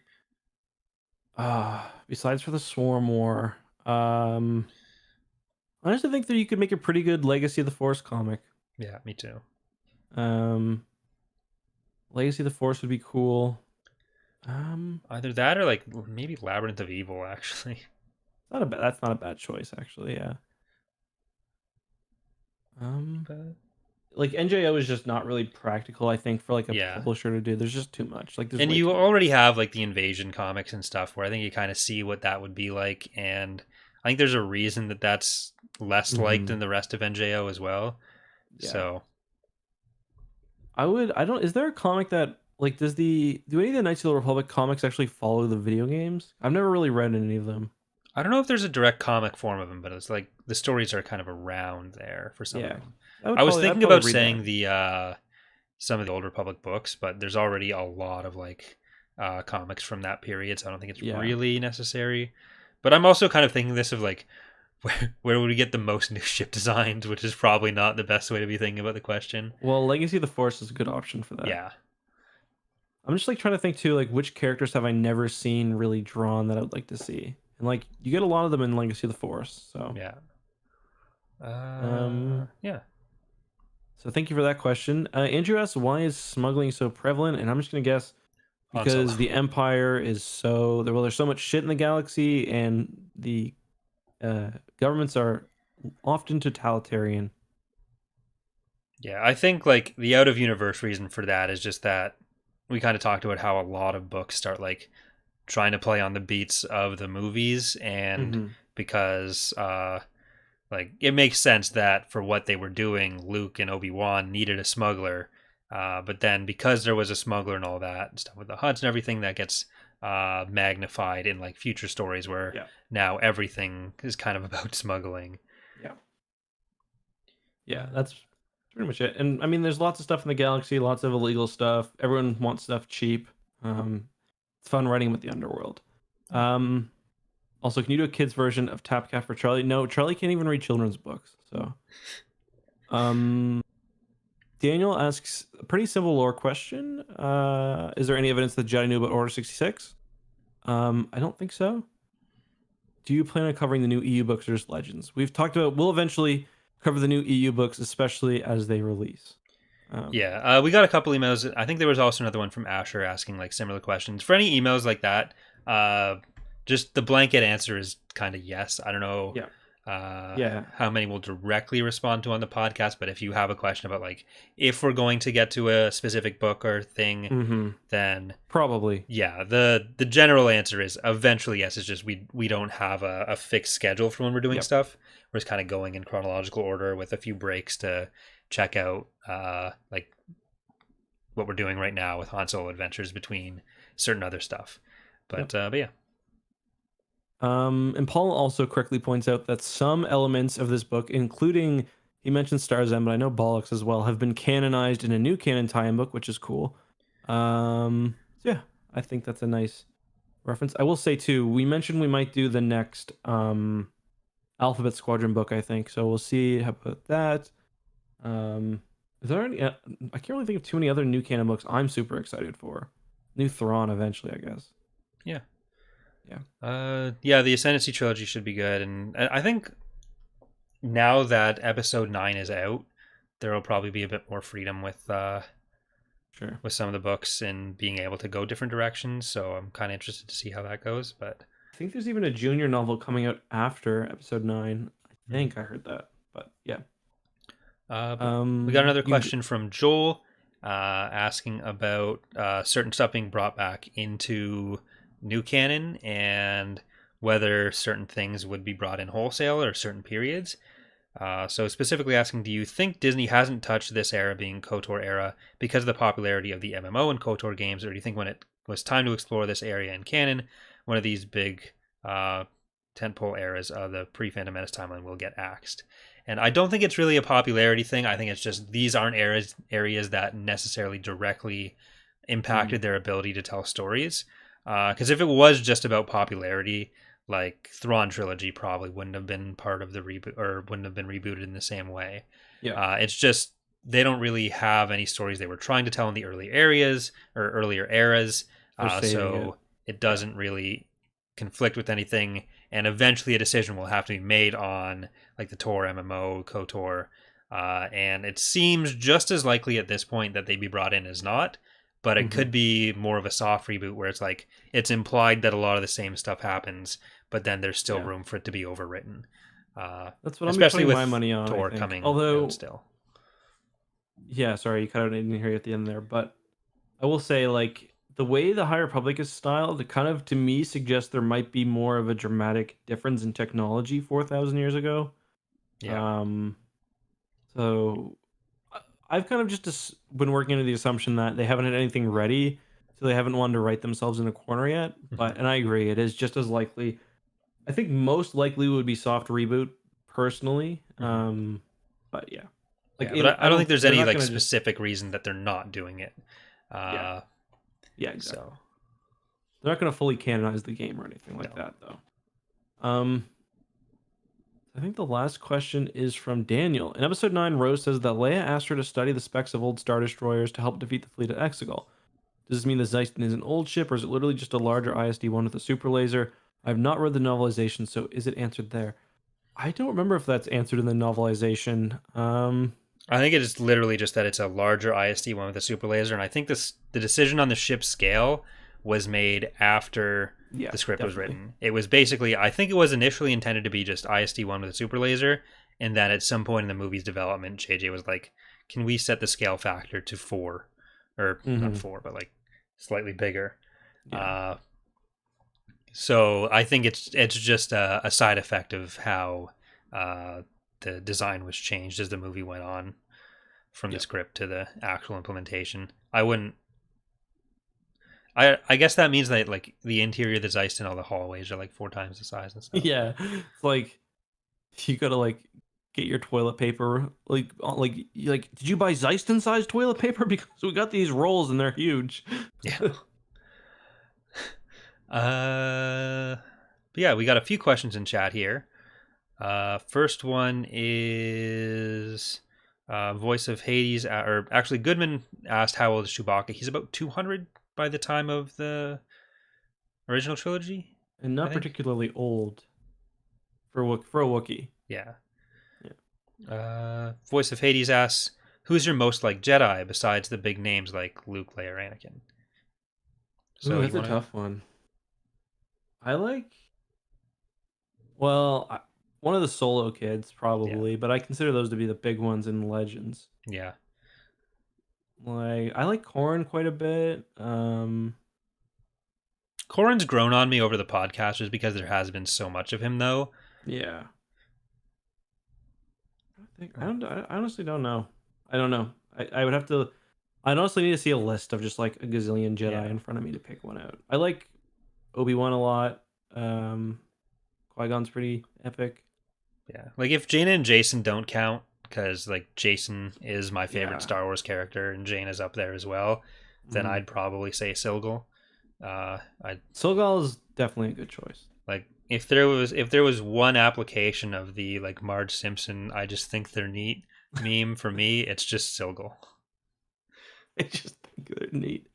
Besides for the Swarm War, I honestly think that you could make a pretty good Legacy of the Force comic. Yeah, me too. Legacy of the Force would be cool. Either that or like maybe Labyrinth of Evil. Actually, that's not a bad choice. Actually, yeah. Like NJO is just not really practical, I think, for like a publisher to do. There's just too much. Like, and you already have like the Invasion comics and stuff, where I think you kind of see what that would be like, and I think there's a reason that that's less liked than the rest of NJO as well. Yeah. So, is there a comic that like do any of the Knights of the Republic comics actually follow the video games? I've never really read any of them. I don't know if there's a direct comic form of them, but it's like the stories are kind of around there for some of them. I was thinking about saying some of the Old Republic books, but there's already a lot of like comics from that period, so I don't think it's really necessary. But I'm also kind of thinking this of like where would we get the most new ship designs, which is probably not the best way to be thinking about the question. Well, Legacy of the Force is a good option for that. Yeah. I'm just like trying to think too, like which characters have I never seen really drawn that I would like to see. And like you get a lot of them in Legacy of the Force, so yeah. Yeah. So thank you for that question. Andrew asks, why is smuggling so prevalent? And I'm just gonna guess because the Empire is there's so much shit in the galaxy, and the governments are often totalitarian. Yeah, I think like the out of universe reason for that is just that we kind of talked about how a lot of books start like trying to play on the beats of the movies, and because like it makes sense that for what they were doing, Luke and Obi-Wan needed a smuggler, but then because there was a smuggler and all that stuff with the Hutts and everything, that gets magnified in like future stories where now everything is kind of about smuggling. Yeah, that's pretty much it. And I mean, there's lots of stuff in the galaxy, lots of illegal stuff. Everyone wants stuff cheap. It's fun writing with the underworld. Also, can you do a kid's version of Tapcaf for Charlie? No, Charlie can't even read children's books. So, Daniel asks a pretty simple lore question. Is there any evidence that Jedi knew about Order 66? I don't think so. Do you plan on covering the new EU books or just Legends? We've talked about, we'll eventually cover the new EU books, especially as they release. We got a couple emails. I think there was also another one from Asher asking like similar questions. For any emails like that, just the blanket answer is kind of yes. I don't know Yeah. how many we'll directly respond to on the podcast. But if you have a question about like if we're going to get to a specific book or thing, Mm-hmm. then Probably. yeah, the general answer is eventually yes. It's just we don't have a fixed schedule for when we're doing Yep. stuff. We're just kind of going in chronological order with a few breaks to check out like what we're doing right now with Han Solo Adventures between certain other stuff. Yep. But yeah. And Paul also correctly points out that some elements of this book, including he mentioned Star's End, but I know Bollocks as well, have been canonized in a new canon tie-in book, which is cool. So yeah, I think that's a nice reference. I will say too, we mentioned we might do the next Alphabet Squadron book, I think. So we'll see how about that. Is there any? I can't really think of too many other new canon books I'm super excited for. New Thrawn eventually, I guess. Yeah. Yeah. Yeah, the Ascendancy trilogy should be good, and I think now that Episode 9 is out, there will probably be a bit more freedom with Sure. with some of the books and being able to go different directions. So I'm kind of interested to see how that goes. But I think there's even a junior novel coming out after Episode 9. I think I heard that, but yeah. we got another question from Joel asking about certain stuff being brought back into new canon and whether certain things would be brought in wholesale or certain periods. So specifically asking, do you think Disney hasn't touched this era being KOTOR era because of the popularity of the MMO and KOTOR games, or do you think when it was time to explore this area in canon, one of these big tentpole eras of the pre-Phantom Menace timeline will get axed? And I don't think it's really a popularity thing. I think it's just these aren't areas that necessarily directly impacted their ability to tell stories. Because if it was just about popularity, like Thrawn trilogy probably wouldn't have been part of the reboot or wouldn't have been rebooted in the same way. Yeah. It's just they don't really have any stories they were trying to tell in the early areas or earlier eras. So it doesn't really conflict with anything. And eventually a decision will have to be made on like the Tor MMO, KOTOR. And it seems just as likely at this point that they be brought in as not. But it could be more of a soft reboot where it's like it's implied that a lot of the same stuff happens, but then there's still room for it to be overwritten. That's what especially I'm with my money on. Tor coming Although, out still. Yeah, sorry, you cut out. I didn't hear you at the end there, but I will say, like the way the High Republic is styled, it kind of to me suggests there might be more of a dramatic difference in technology 4,000 years ago. Yeah. So I've kind of just been working under the assumption that they haven't had anything ready, so they haven't wanted to write themselves in a corner yet. But and I agree, it is just as likely. I think most likely would be soft reboot, personally. But yeah, like but I don't think there's any like specific reason that they're not doing it. Yeah, exactly. So they're not going to fully canonize the game or anything like that, though. I think the last question is from Daniel. In episode 9, Rose says that Leia asked her to study the specs of old Star Destroyers to help defeat the fleet at Exegol. Does this mean the Zeiston is an old ship, or is it literally just a larger ISD-1 with a super laser? I have not read the novelization, so is it answered there? I don't remember if that's answered in the novelization. I think it is literally just that it's a larger ISD-1 with a super laser, and I think the decision on the ship's scale was made after the script was written. It was basically, I think it was initially intended to be just ISD-1 with a super laser, and that at some point in the movie's development, JJ was like, can we set the scale factor to 4? Or not 4, but like slightly bigger. Yeah. So I think it's just a side effect of how the design was changed as the movie went on from the script to the actual implementation. I guess that means that like the interior of the Zeist and all the hallways are like 4 times the size and stuff. Yeah, it's like you gotta like get your toilet paper. Like did you buy Zeiston size toilet paper? Because we got these rolls and they're huge. Yeah. But yeah, we got a few questions in chat here. First one is Voice of Hades, or actually Goodman asked how old is Chewbacca. He's about 200 by the time of the original trilogy, and not particularly old for a Wookiee. Yeah. Voice of Hades asks, "Who's your most like Jedi besides the big names like Luke, Leia, or Anakin?" So that's a tough one. I like. Well, one of the solo kids probably, but I consider those to be the big ones in Legends. Yeah. Like I like Corrin quite a bit. Corrin's grown on me over the podcast just because there has been so much of him, though. Yeah. I honestly don't know. I don't know. I would have to. I'd honestly need to see a list of just like a gazillion Jedi in front of me to pick one out. I like Obi-Wan a lot. Qui-Gon's pretty epic. Yeah. Like if Jaina and Jason don't count, because like Jason is my favorite Star Wars character and Jaina's up there as well, then I'd probably say Silgal. Silgal is definitely a good choice. Like if there was one application of the like Marge Simpson, I just think they're neat meme for me, it's just Silgal. I just think they're neat.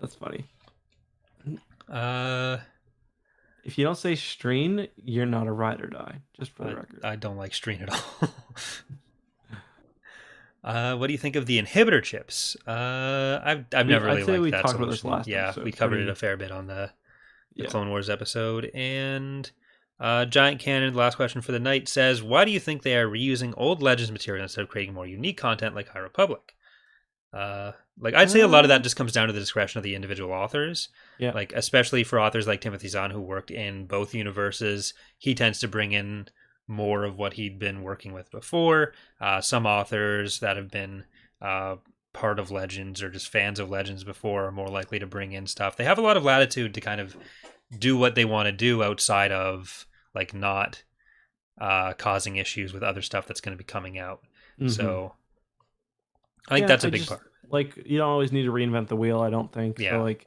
That's funny. If you don't say Streen, you're not a ride or die. Just for the record, I don't like Streen at all. What do you think of the inhibitor chips? I've never really liked that solution. About this last episode. We covered it a fair bit on the Clone Wars episode. And Giant Cannon, the last question for the night, says, why do you think they are reusing old Legends material instead of creating more unique content like High Republic? Like I'd say a lot of that just comes down to the discretion of the individual authors. Yeah. Like especially for authors like Timothy Zahn who worked in both universes, he tends to bring in more of what he'd been working with before. Some authors that have been part of Legends or just fans of Legends before are more likely to bring in stuff. They have a lot of latitude to kind of do what they want to do outside of like not causing issues with other stuff that's going to be coming out. Mm-hmm. So I think that's a big part. Like you don't always need to reinvent the wheel, I don't think. Yeah. So like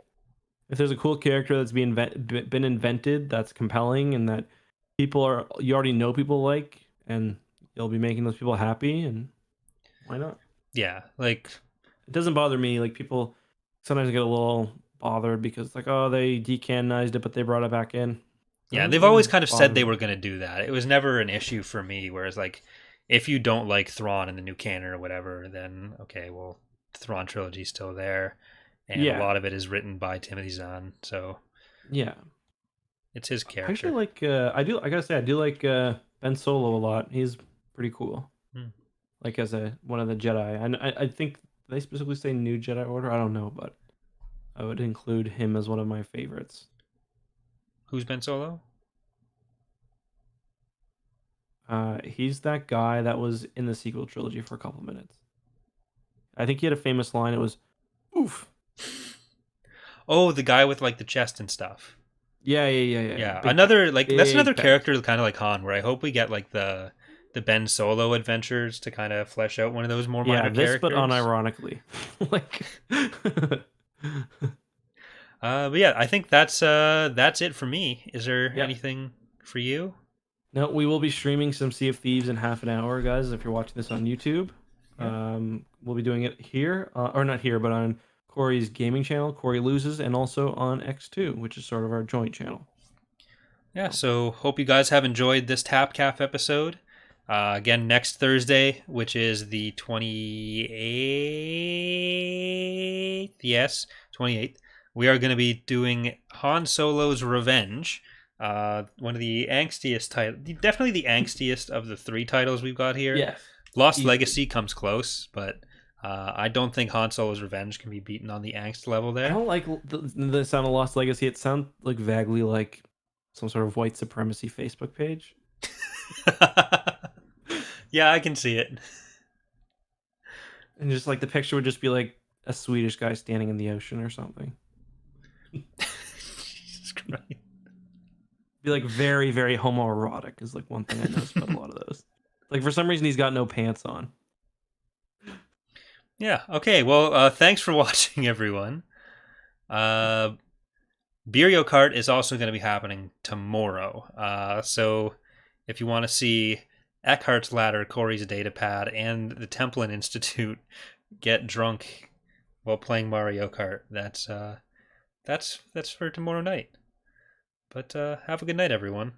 if there's a cool character that's been invented that's compelling and that you already know people like, and you'll be making those people happy, and why not? Yeah, like it doesn't bother me. Like people sometimes get a little bothered because like, oh, they decanonized it, but they brought it back in. Yeah, they've always kind of said they were going to do that. It was never an issue for me. Whereas like, if you don't like Thrawn in the new canon or whatever, then okay, well, the Thrawn trilogy's still there, and a lot of it is written by Timothy Zahn. So yeah. It's his character. Actually, like I gotta say, I do like Ben Solo a lot. He's pretty cool. Like as one of the Jedi, and I think they specifically say New Jedi Order. I don't know, but I would include him as one of my favorites. Who's Ben Solo? He's that guy that was in the sequel trilogy for a couple minutes. I think he had a famous line. It was, "Oof." Oh, the guy with like the chest and stuff. Yeah. Big, another like that's another character kind of like Han, where I hope we get like the Ben Solo adventures to kind of flesh out one of those more minor characters. But unironically, like. But yeah, I think that's it for me. Is there anything for you? No, we will be streaming some Sea of Thieves in half an hour, guys. If you're watching this on YouTube, we'll be doing it here, or not here, but on Corey's gaming channel, Corey Loses, and also on X2, which is sort of our joint channel. Yeah, so hope you guys have enjoyed this Tapcaf episode. Again, next Thursday, which is the 28th. Yes, 28th. We are going to be doing Han Solo's Revenge. One of the angstiest titles, definitely the angstiest of the three titles we've got here. Yes. Lost Legacy comes close, but I don't think Han Solo's Revenge can be beaten on the angst level there. I don't like the sound of Lost Legacy. It sounds like vaguely like some sort of white supremacy Facebook page. Yeah, I can see it. And just like the picture would just be like a Swedish guy standing in the ocean or something. Jesus Christ. Be like very, very homoerotic is like one thing I noticed about a lot of those. Like for some reason he's got no pants on. Yeah. Okay. Well, thanks for watching, everyone. Beerio Kart is also going to be happening tomorrow. So if you want to see EckhartsLadder, Corey's Datapad, and the Templin Institute get drunk while playing Mario Kart, that's for tomorrow night. But have a good night, everyone.